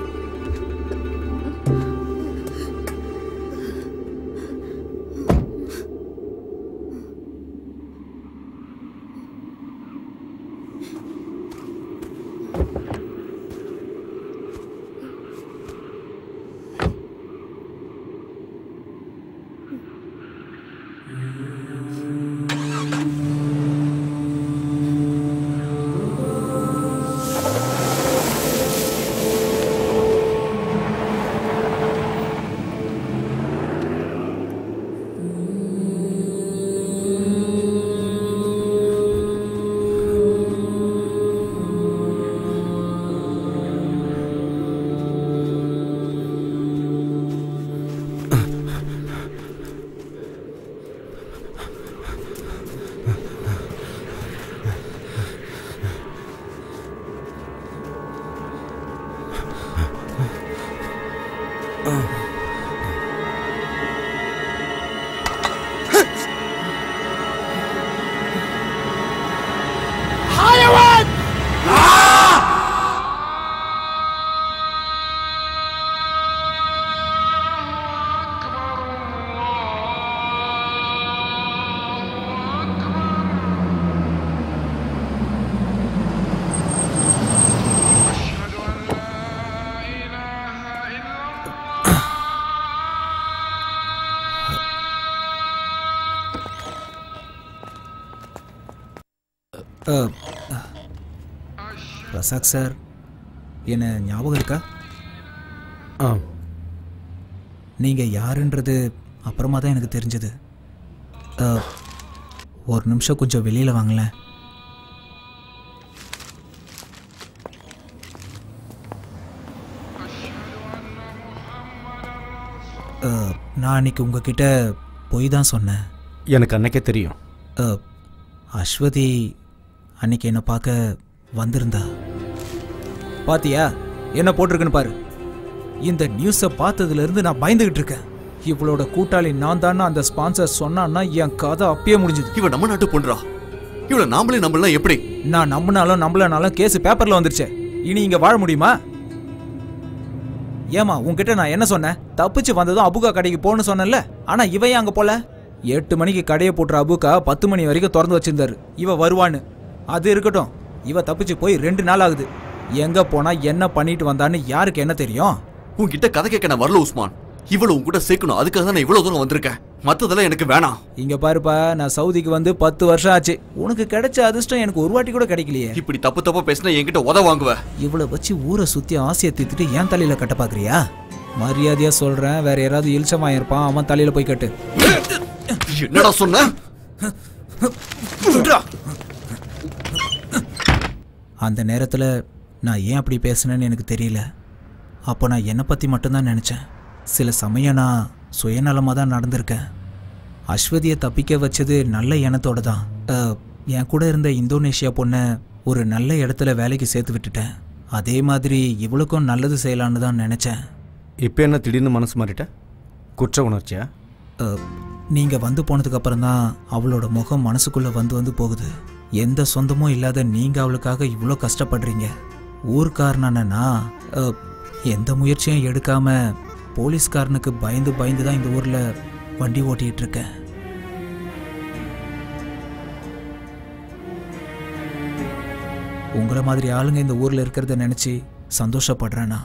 ரசாக் சார், என்ன ஞாபகம் இருக்கா? நீங்கள் யாருன்றது அப்புறமா தான் எனக்கு தெரிஞ்சது. ஒரு நிமிஷம் கொஞ்சம் வெளியில் வாங்களேன். நான் அன்னைக்கு உங்ககிட்ட போய் தான் சொன்னேன். எனக்கு அன்னைக்கே தெரியும். அஸ்வதி அன்னைக்கு என்னை பார்க்க வந்திருந்தா. பாத்தியா என்ன போட்டிருக்குன்னு பாரு. இந்த நியூஸை பார்த்ததுலேருந்து நான் பயந்துகிட்டு இருக்கேன். இவளோட கூட்டாளி நான் தானே அந்த ஸ்பான்சர் சொன்னான்னா என் கதை அப்பயே முடிஞ்சது. இவ நம்ம நாட்டு பொண்ணுடா. இவளை நாமளே நம்பலாம் எப்படி? நான் நம்பினாலும் நம்பலனாலும் கேஸ் பேப்பர்ல வந்துருச்சு. இனி இங்க வாழ முடியுமா? ஏமா உன்கிட்ட நான் என்ன சொன்னேன்? தப்பிச்சு வந்ததும் அபுகா கடைக்கு போன்னு சொன்னேன்ல. ஆனா இவன் அங்க போல. 8 மணிக்கு கடையை போட்டுற அபுகா 10 மணி வரைக்கும் திறந்து வச்சிருந்தாரு. இவ வருவான்னு. அது இருக்கட்டும், இவ தப்பிச்சு போய் 2 நாள் ஆகுது. எங்க போனா என்ன பண்ணிட்டு வந்தான்னு யாருக்கு என்ன தெரியும்? உன்கிட்ட கதை கேட்க நான் வரல உஸ்மான். இவ்வளவு உன்கிட்ட சேர்க்கணும், அதுக்காக தான் நான் இவ்வளவு தூரம் வந்திருக்கேன். மத்ததெல்லாம் எனக்கு வேணாம். இங்க பாருப்பா, நான் சவுதிக்கு வந்து 10 வருஷம் ஆச்சு. உனக்கு கிடைச்ச அதிர்ஷ்டம் எனக்கு ஒரு வாட்டி கூட கிடைக்கலையே. இப்படி தப்பு தப்பா பேசினா என்கிட்ட உத வாங்குவ. இவ்வளவு வச்சு ஊரை சுத்தி ஆசையை தீர்த்துட்டு ஏன் தலையில கட்ட பாக்குறியா? மரியாதையா சொல்றேன், வேற யாராவது இல்சமா இருப்பான், அவன் தலையில போய் கட்டு. என்னடா சொன்ன? அந்த நேரத்துல நான் ஏன் அப்படி பேசுனேன்னு எனக்கு தெரியல. அப்போ நான் என்னை பத்தி மட்டும்தான் நினைச்சேன். சில சமயம் நான் சுயநலமாக தான் நடந்திருக்கேன். அஸ்வதியை தப்பிக்க வச்சது நல்ல எண்ணத்தோட தான். என் கூட இருந்த இந்தோனேஷியா பொண்ணை ஒரு நல்ல இடத்துல வேலைக்கு சேர்த்து விட்டுட்டேன். அதே மாதிரி இவளுக்கும் நல்லது செய்யலான்னு தான் நினச்சேன். இப்போ என்ன திடீர்னு மனசு மாறிட்ட? குற்ற உணர்ச்சியா? நீங்கள் வந்து போனதுக்கப்புறம் தான் அவளோட முகம் மனசுக்குள்ளே வந்து போகுது. எந்த சொந்தமும் இல்லாத நீங்கள் அவளுக்காக இவ்வளோ கஷ்டப்படுறீங்க. ஊர்க்காரனா எந்த முயற்சியும் எடுக்காம போலீஸ்காரனுக்கு பயந்து தான் இந்த ஊர்ல வண்டி ஓட்டிட்டு இருக்கேன். உங்களை மாதிரி ஆளுங்க இந்த ஊர்ல இருக்கிறத நினைச்சு சந்தோஷப்படுறேன்னா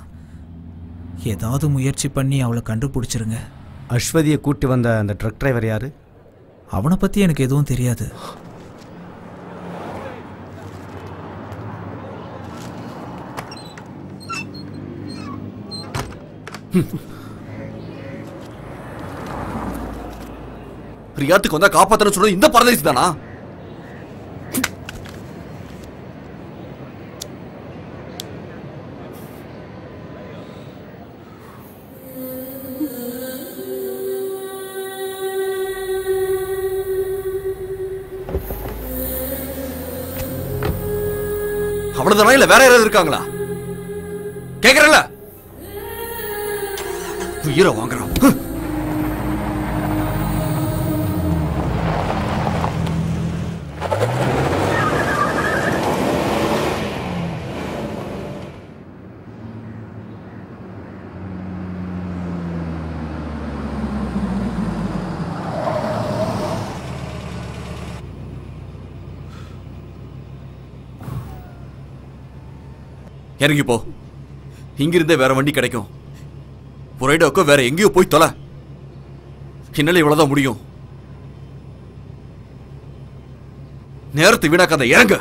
ஏதாவது முயற்சி பண்ணி அவளை கண்டுபிடிச்சிருங்க. அஸ்வதியை கூட்டி வந்த அந்த ட்ரக் டிரைவர் யாரு? அவனை பத்தி எனக்கு எதுவும் தெரியாது. ரியாத்துக்கு வந்தா காப்பாத்தணும் சொல்றது இந்த பரதேசி தானா? அவ்வளவுதானா இல்ல வேற யாராவது இருக்காங்களா? கேக்குறல உயிரை வாங்குறான். இறங்கி போ. இங்கிருந்தே வேற வண்டி கிடைக்கும். புரைடோக்கோ வேற எங்கேயோ போய் தொலை. என்னால இவ்வளவுதான் முடியும். நேரத்தை வீணாக்காத, இறங்க.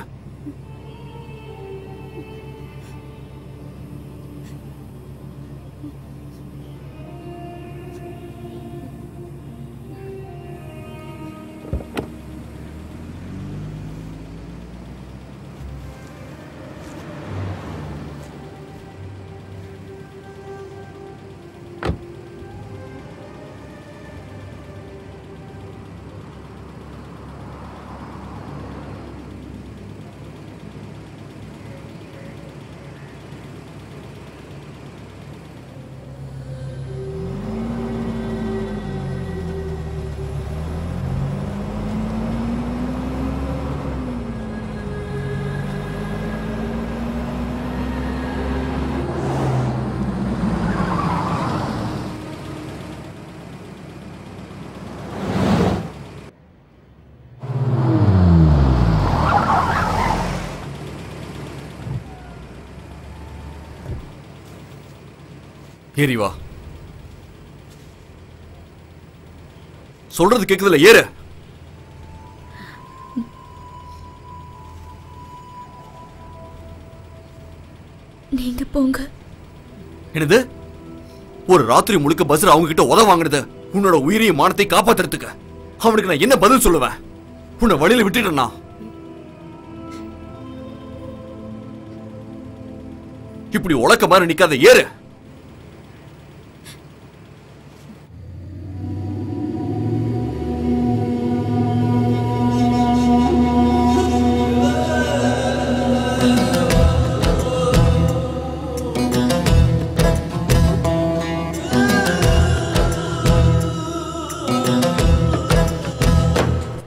ஏறி வா. சொல்றது கேக்குதுல, ஏறு. நீங்க போங்க. என்னது? ஒரு ராத்திரி முழுக்க பஸ்ல அவங்க கிட்ட உதவ வாங்குறது உன்னோட உயிரையும் மானத்தை காப்பாத்துறதுக்கு அவனுக்கு நான் என்ன பதில் சொல்லுவேன்? உன்னை வழியில விட்டுட்டேன்னா இப்படி உலக்க மாதிரி நிக்காத, ஏறு.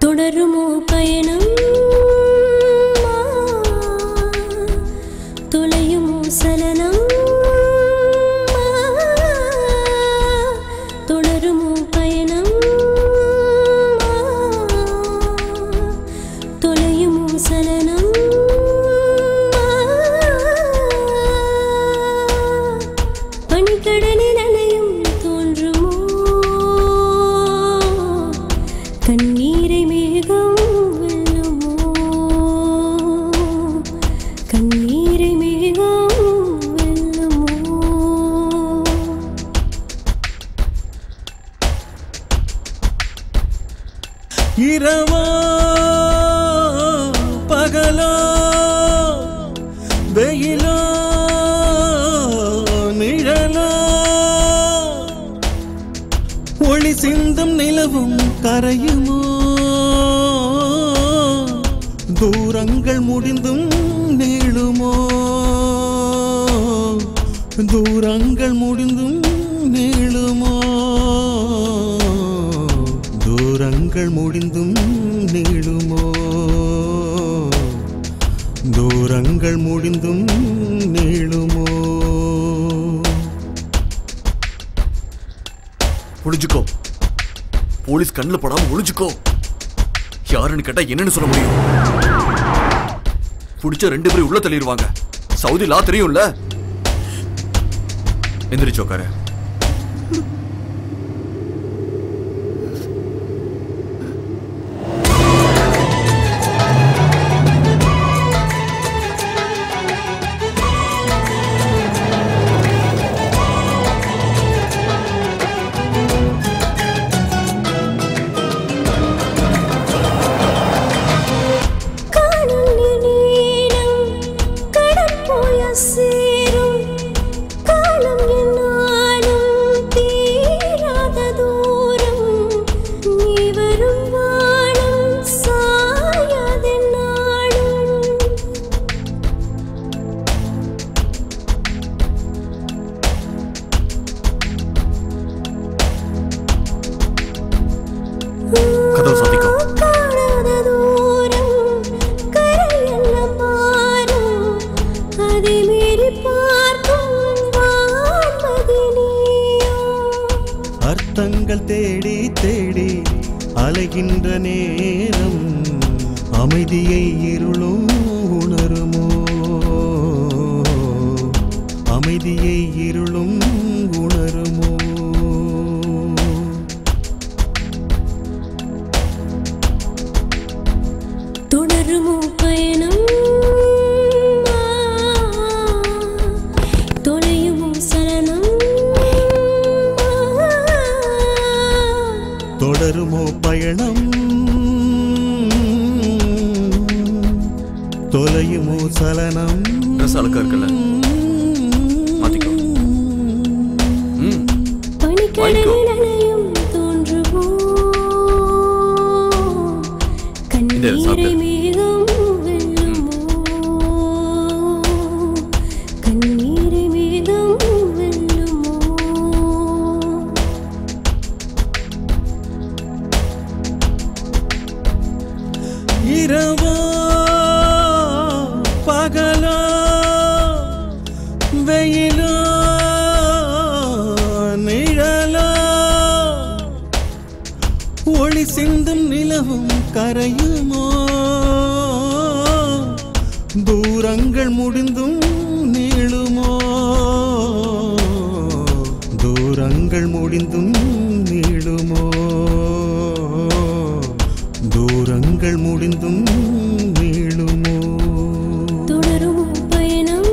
தொடருமோ பயணம், தொலையுமோ சலனம், தொடருமோ பயணம், தொலையுமோ சலனம், பனிக்கடலில் அலையும் தோன்றுமோ, கண்ணீரை மேகம் வெல்லுமோ, கண்ணீரை மேகம் வெல்லுமோ. இரவோ பகலோ வெயிலோ நிழலோ ஒளி சிந்தும் நிலவும் கரையுமோ, தூரங்கள் முடிந்தும் நீளுமோ, தூரங்கள் முடிந்தும் நீளுமோ, தூரங்கள் முடிந்தும் நீளுமோ, தூரங்கள் முடிந்தும் நீளுமோ. ஒளிஞ்சுக்கோ, போலீஸ் கண்ணில் படாம ஒளிஞ்சுக்கோ. யாருன்னு கேட்டா என்னன்னு சொல்ல முடியும்? பிடிச்ச 2 பேரும் உள்ள தள்ளிடுவாங்க. சவுதி லா தெரியும்ல. எந்திரிச்சு உட்காரு. கதவு சாத்திக்கோ. அர்த்தங்கள் தேடி தேடி அலைகின்ற நேரம் அமைதியை இருளும் உணருமோ, அமைதியை இருளும் உணருமோ. தொடருமோ பயணம், தொலையுமோ சலனம், தொடருமோ பயணம், தொலையுமோ சலனம். ட்ரெஸ் அழுக்கா இருக்குல்ல, மாத்திக்கோ. பனிக்கடலில் அலையும் தோன்றுமோ, கண்ணீரை மேகம் வெல்லுமோ, கண்ணீரை மேகம் வெல்லுமோ. இரவோ பகலோ வெயிலோ நிழலோ ஒளி சிந்தும் நிலவும் கரையுமோ, தூரங்கள் முடிந்தும் நீளுமோ, தூரங்கள் முடிந்தும் நீளுமோ தூரங்கள் முடிந்தும் நீளுமோ தொடரும் பயணம்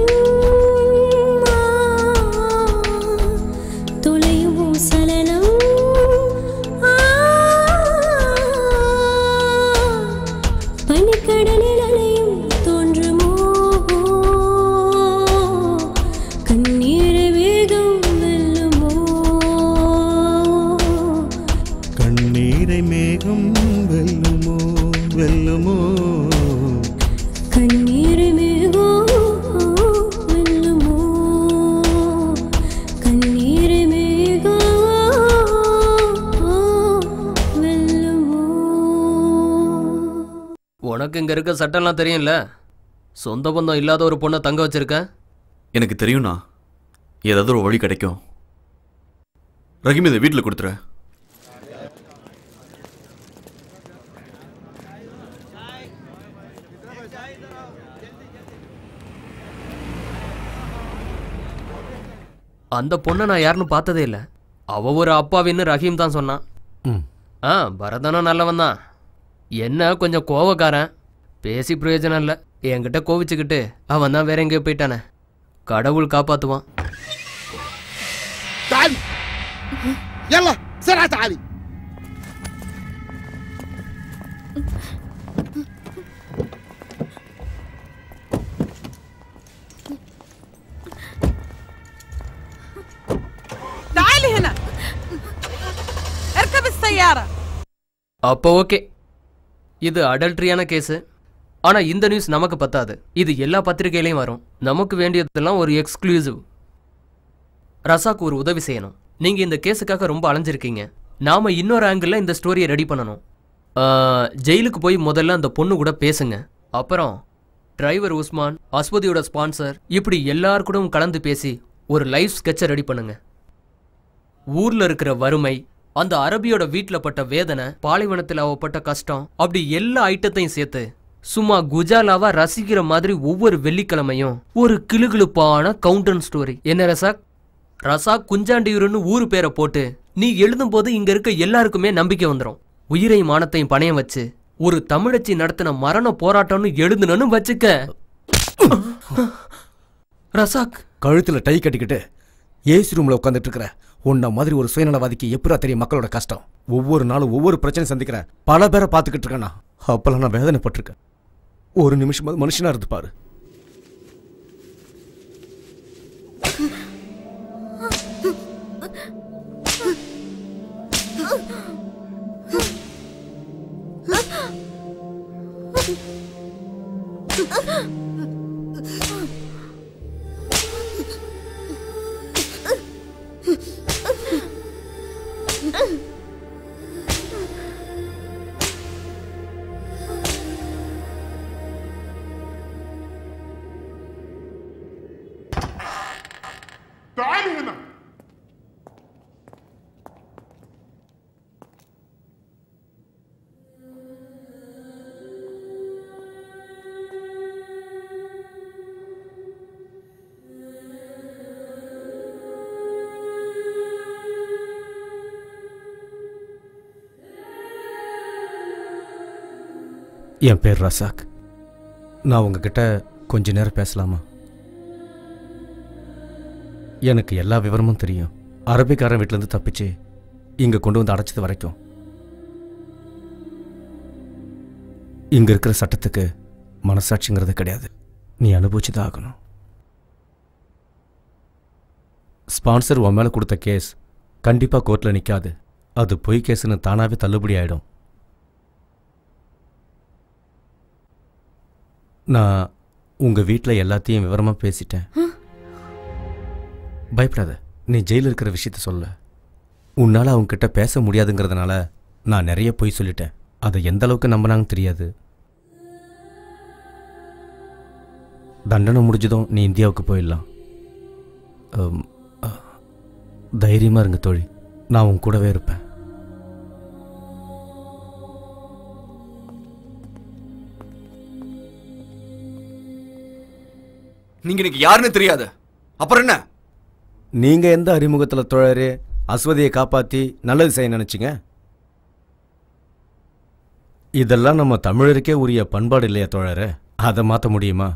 தொலையும் சலனம் பனிக்கடலில் அலையும் தோன்றுமோ கண்ணீர் வேகம் வெல்லுமோ கண்ணீரை மேகம் வெல்லுமோ வெல்லுமோ கண்ணீர் மேகம் வெல்லுமோ கண்ணீர் மேகம் வெல்லுமோ உனக்கு இங்க இருக்க சட்டம்லாம் தெரியும்ல. சொந்த பந்தம் இல்லாத ஒரு பொண்ணை தங்க வச்சிருக்க. எனக்கு தெரியும்ண்ணா, ஏதாவது ஒரு வழி கிடைக்கும். ரஹீம் இதை வீட்டில் கொடுத்துரு. அந்த பொண்ணை நான் யாருன்னு பார்த்ததே இல்லை. அவ ஒரு அப்பாவின்னு ரஹீம் தான் சொன்னான். பரதனும் நல்லவன் தான். என்ன கொஞ்சம் கோவக்காரன். பேசி பிரயோஜனம் இல்லை. என்கிட்ட கோவிச்சுக்கிட்டு அவன் தான் வேற எங்கேயோ போயிட்டானே. கடவுள் காப்பாத்துவான். تعالي يلا بسرعة تعالي. تعالي هنا اركب السيارة. அப்போ ஓகே, இது அடல்ட்ரியான கேஸு. ஆனா இந்த நியூஸ் நமக்கு பத்தாது. இது எல்லா பத்திரிகையிலையும் வரும். நமக்கு வேண்டியதெல்லாம் ஒரு எக்ஸ்க்ளூசிவ். ரசாக்கு ஒரு உதவி செய்யணும். நீங்க இந்த கேஸுக்காக ரொம்ப அலைஞ்சிருக்கீங்க. நாம இன்னொரு ஆங்கிள் இந்த ஸ்டோரியை ரெடி பண்ணணும். ஜெயிலுக்கு போய் முதல்ல அந்த பொண்ணு கூட பேசுங்க. அப்புறம் டிரைவர் உஸ்மான், அஸ்வதியோட ஸ்பான்சர், இப்படி எல்லார் கூடவும் கலந்து பேசி ஒரு லைஃப் ஸ்கெட்சை ரெடி பண்ணுங்க. ஊர்ல இருக்கிற வறுமை, அந்த அரபியோட வீட்டில் பட்ட வேதனை, பாலைவனத்தில் அவப்பட்ட கஷ்டம், அப்படி எல்லா ஐட்டத்தையும் சேர்த்து சும்மா குஜாலாவா ரசிக்கிற மாதிரி ஒவ்வொரு வெள்ளிக்கிழமையும் ஒரு கிளுகிளுப்பான கவுண்டன் ஸ்டோரி. என்ன ரசாக்? ரசாக் குஞ்சாண்டியூருன்னு ஊரு பேரை போட்டு நீ எழுதும் போது இங்க இருக்க எல்லாருக்குமே நம்பிக்கை வந்துடும். உயிரையும் மானத்தையும் பணையம் வச்சு ஒரு தமிழச்சி நடத்தின மரண போராட்டம்னு எழுதுனு வச்சுக்க. ரசாக் கழுத்துல டை கட்டிக்கிட்டு ஏசி ரூம்ல உட்காந்துட்டு இருக்கிற உன்ன மாதிரி ஒரு சுயநலவாதிக்கு எப்படா தெரியும் மக்களோட கஷ்டம்? ஒவ்வொரு நாளும் ஒவ்வொரு பிரச்சனை சந்திக்கிற பல பேரை பார்த்துக்கிட்டு இருக்கேன்னா அப்பெல்லாம் நான் வேதனைப்பட்டிருக்கேன். ஒரு நிமிஷம் மனுஷனா இருந்து பாரு. تعالي هنا. என் பேர் ரசாக். நான் உங்ககிட்ட கொஞ்ச நேரம் பேசலாமா? எனக்கு எல்லா விவரமும் தெரியும். அரபிக்காரன் வீட்டிலேருந்து தப்பிச்சு இங்கே கொண்டு வந்து அடைச்சது வரைக்கும் இங்கே இருக்கிற சட்டத்துக்கு மனசாட்சிங்கிறது கிடையாது. நீ அனுபவிச்சுதான் ஆகணும். ஸ்பான்சர் உன் மேலே கொடுத்த கேஸ் கண்டிப்பாக கோர்ட்டில் நிற்காது. அது பொய் கேஸுன்னு தானாகவே தள்ளுபடி ஆகிடும். நான் உங்கள் வீட்டில் எல்லாத்தையும் விவரமாக பேசிட்டேன். பயப்படாத. நீ ஜெயிலில் இருக்கிற விஷயத்த சொல்ல. உன்னால் அவங்ககிட்ட பேச முடியாதுங்கிறதுனால நான் நிறைய பொய் சொல்லிட்டேன். அதை எந்த அளவுக்கு நம்பினாங்கன்னு தெரியாது. தண்டனை முடிஞ்சதும் நீ இந்தியாவுக்கு போயிடலாம். தைரியமாக இருங்க தோழி. நான் உன் கூடவே இருப்பேன். நீங்க எனக்கு யாருன்னு தெரியாது. அப்புறம் என்ன? நீங்க எந்த அறிமுகத்துல தோழரே அஸ்வதியை காப்பாத்தி நல்லது செய்ய நினைச்சிங்க? இதெல்லாம் நம்ம தமிழருக்கே உரிய பண்பாடு இல்லையா தோழரே? அதை மாற்ற முடியுமா?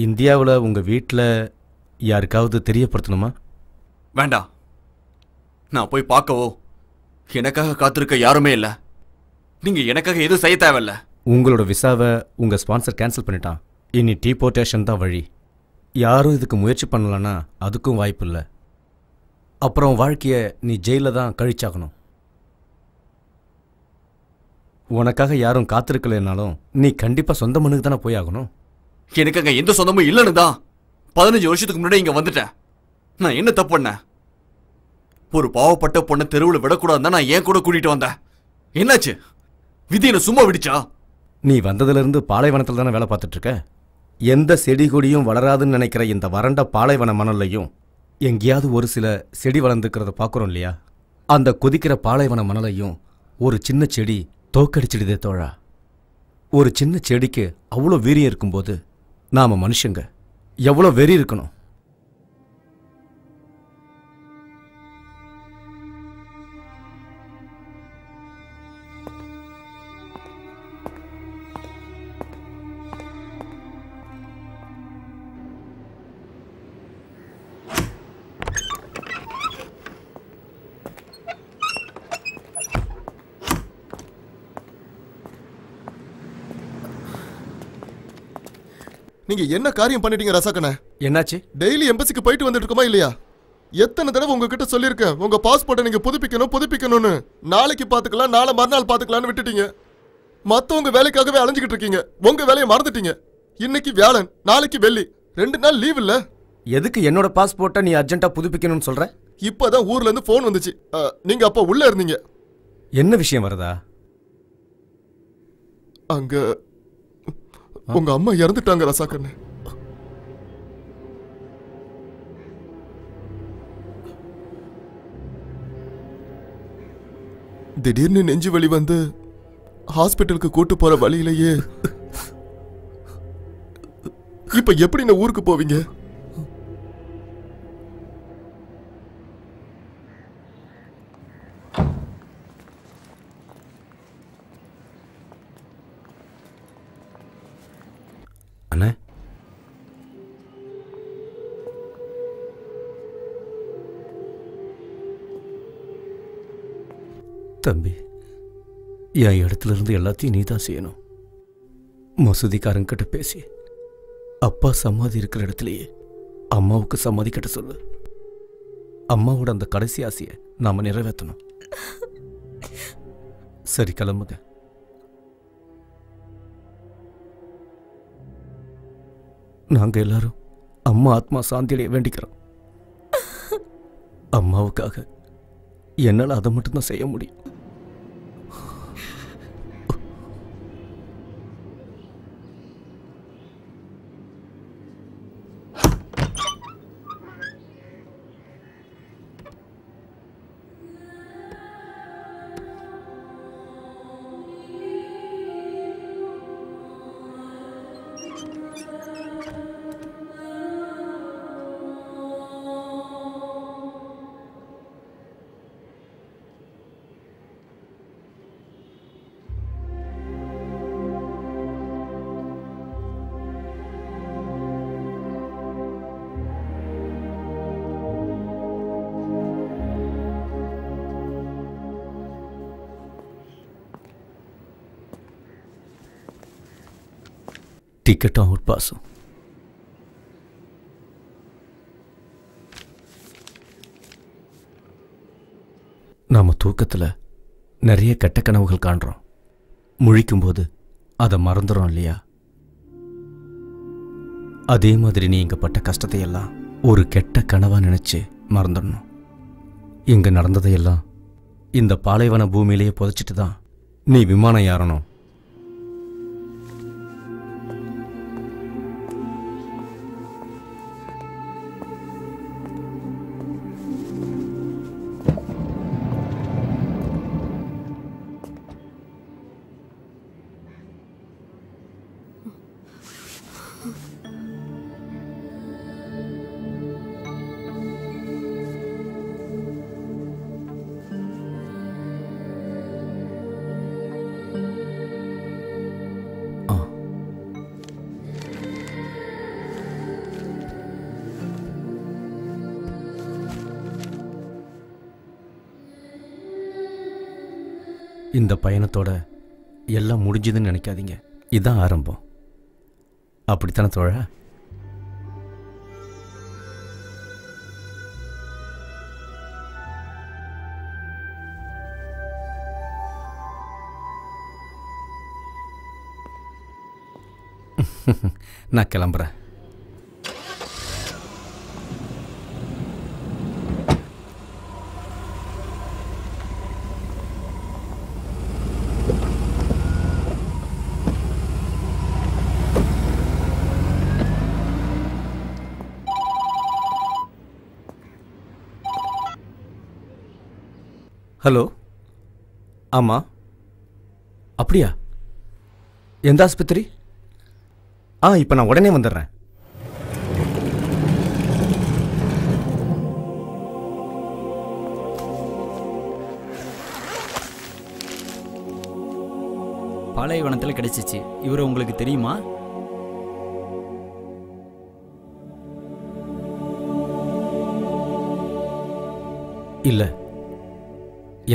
இந்தியாவில் உங்க வீட்டில் யாருக்காவது தெரியப்படுத்தணுமா? வேண்டாம். நான் போய் பார்க்கவோ எனக்காக காத்திருக்க யாருமே இல்லை. நீங்க எனக்காக எதுவும் செய்ய தேவையில்ல. உங்களோட விசாவை உங்க ஸ்பான்சர் கேன்சல் பண்ணிட்டான். இனி டீபோர்டேஷன் தான் வழி. யாரும் இதுக்கு முயற்சி பண்ணலன்னா அதுக்கும் வாய்ப்பு இல்லை. அப்புறம் வாழ்க்கையை நீ ஜெயிலில் தான் கழிச்சாகணும். உனக்காக யாரும் காத்திருக்கலைன்னாலும் நீ கண்டிப்பாக சொந்த மண்ணுக்கு தானே போய் ஆகணும். எனக்கு அங்கே எந்த சொந்தமும் இல்லைன்னு தான் 15 வருஷத்துக்கு முன்னாடி இங்கே வந்துட்டேன். நான் என்ன தப்பு பண்ணேன்? ஒரு பாவப்பட்ட பொண்ணை தெருவில் விடக்கூடாதுன்னு நான் ஏன் கூட கூட்டிகிட்டு வந்தேன். என்னாச்சு? விதி என்ன சும்மா விடிச்சா? நீ வந்ததுலேருந்து பாலைவனத்தில் தானே வேலை பார்த்துட்டு இருக்க. எந்த செடி கொடியும் வளராதுன்னு நினைக்கிற இந்த வறண்ட பாலைவன மணல்லையும் எங்கேயாவது ஒரு சில செடி வளர்ந்துக்கிறத பார்க்குறோம் இல்லையா? அந்த கொதிக்கிற பாலைவன மணலையும் ஒரு சின்ன செடி தோக்கடிச்சிடுதே தோழா. ஒரு சின்ன செடிக்கு அவ்வளோ வீரியம் இருக்கும்போது நாம மனுஷங்க எவ்வளோ வெறி இருக்கணும். நீங்க என்ன காரியம் பண்ணிட்டீங்க ரசாக்கண்ணே? என்னாச்சு? டெய்லி எம்பசிக்கு போயிட்டு வந்துட்டு இருக்கோமா இல்லையா? எத்தனை தடவை உங்ககிட்ட சொல்லியிருக்கேன் உங்க பாஸ்போர்ட்டை நீங்க புதுப்பிக்கணும்னு. நாளைக்கு பாத்துக்கலாம், நாளை மறுநாள் பாத்துக்கலாம்னு விட்டுட்டீங்க. மத்தவங்க வேலைக்காகவே அலைஞ்சுக்கிட்டு இருக்கீங்க. உங்க வேலையை மறந்துட்டீங்க. இன்னைக்கு வியாழன், நாளைக்கு வெள்ளி, 2 நாள் லீவ் இல்ல. எதுக்கு என்னோட பாஸ்போர்ட்டை நீ அர்ஜென்ட்டா புதுப்பிக்கணும்னு சொல்ற? இப்பதான் ஊர்ல இருந்து போன் வந்துச்சு. நீங்க அப்ப உள்ள இருந்தீங்க. என்ன விஷயம் வருதா? அங்க உங்க அம்மா இறந்துட்டாங்க ரசாக்கண்ணே. திடீர்னு நெஞ்சு வலி வந்து ஹாஸ்பிட்டலுக்கு கூட்டு போற வழியிலேயே இப்ப எப்படி நான் ஊருக்கு போவீங்க? அண்ணே, தம்பி, என் இடத்துல இருந்து எல்லாத்தையும் நீ தான் செய்யணும். மசூதிக்காரங்கிட்ட பேசி அப்பா சமாதி இருக்கிற இடத்துலயே அம்மாவுக்கு சமாதி கட்ட சொல்லு. அம்மாவோட அந்த கடைசி ஆசையை நாம நிறைவேற்றணும். சரி, கிளம்புங்க. நாங்க எல்லாரும் அம்மா ஆத்மா சாந்தியடைய வேண்டிக்கிறோம். அம்மாவுக்காக என்னால் அதை மட்டும்தான் செய்ய முடியும். டிக்கெட்டும் அவுட் பாஸும். நாம தூக்கத்தில் நிறைய கெட்ட கனவுகள் காண்றோம். முழிக்கும்போது அதை மறந்துடும் இல்லையா? அதே மாதிரி நீ இங்க பட்ட கஷ்டத்தையெல்லாம் ஒரு கெட்ட கனவா நினைச்சு மறந்துடணும். இங்க நடந்ததையெல்லாம் இந்த பாலைவன பூமியிலேயே புதைச்சிட்டு தான் நீ விமானம் ஏறணும். இந்த பயணத்தோட எல்லாம் முடிஞ்சதுன்னு நினைக்காதீங்க. இதான் ஆரம்பம். அப்படித்தானே தோழா? நான் கிளம்புறேன். ஹலோ, ஆமா, அப்படியா? எந்த ஆஸ்பத்திரி? இப்போ நான் உடனே வந்துடுறேன். பாலைவனத்தில் கிடைச்சிச்சு. இவர் உங்களுக்கு தெரியுமா? இல்லை,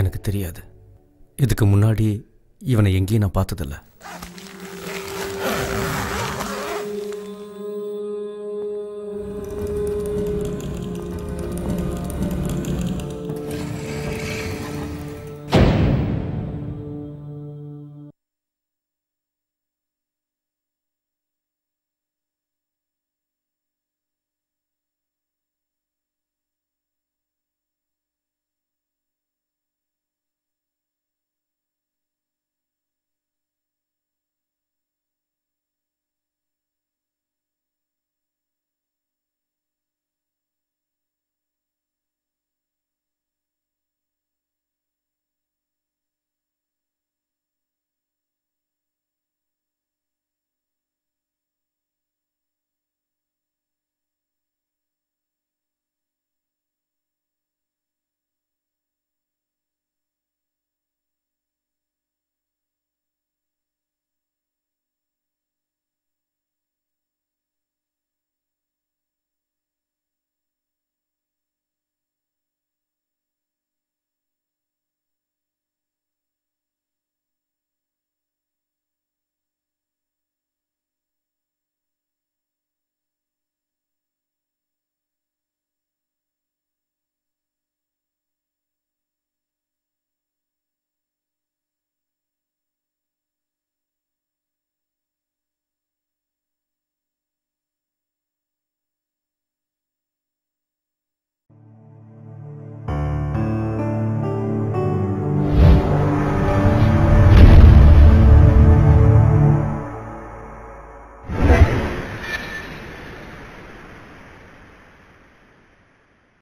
எனக்கு தெரியாது. இதுக்கு முன்னாடி இவனை எங்கேயும் நான் பார்த்ததில்லை.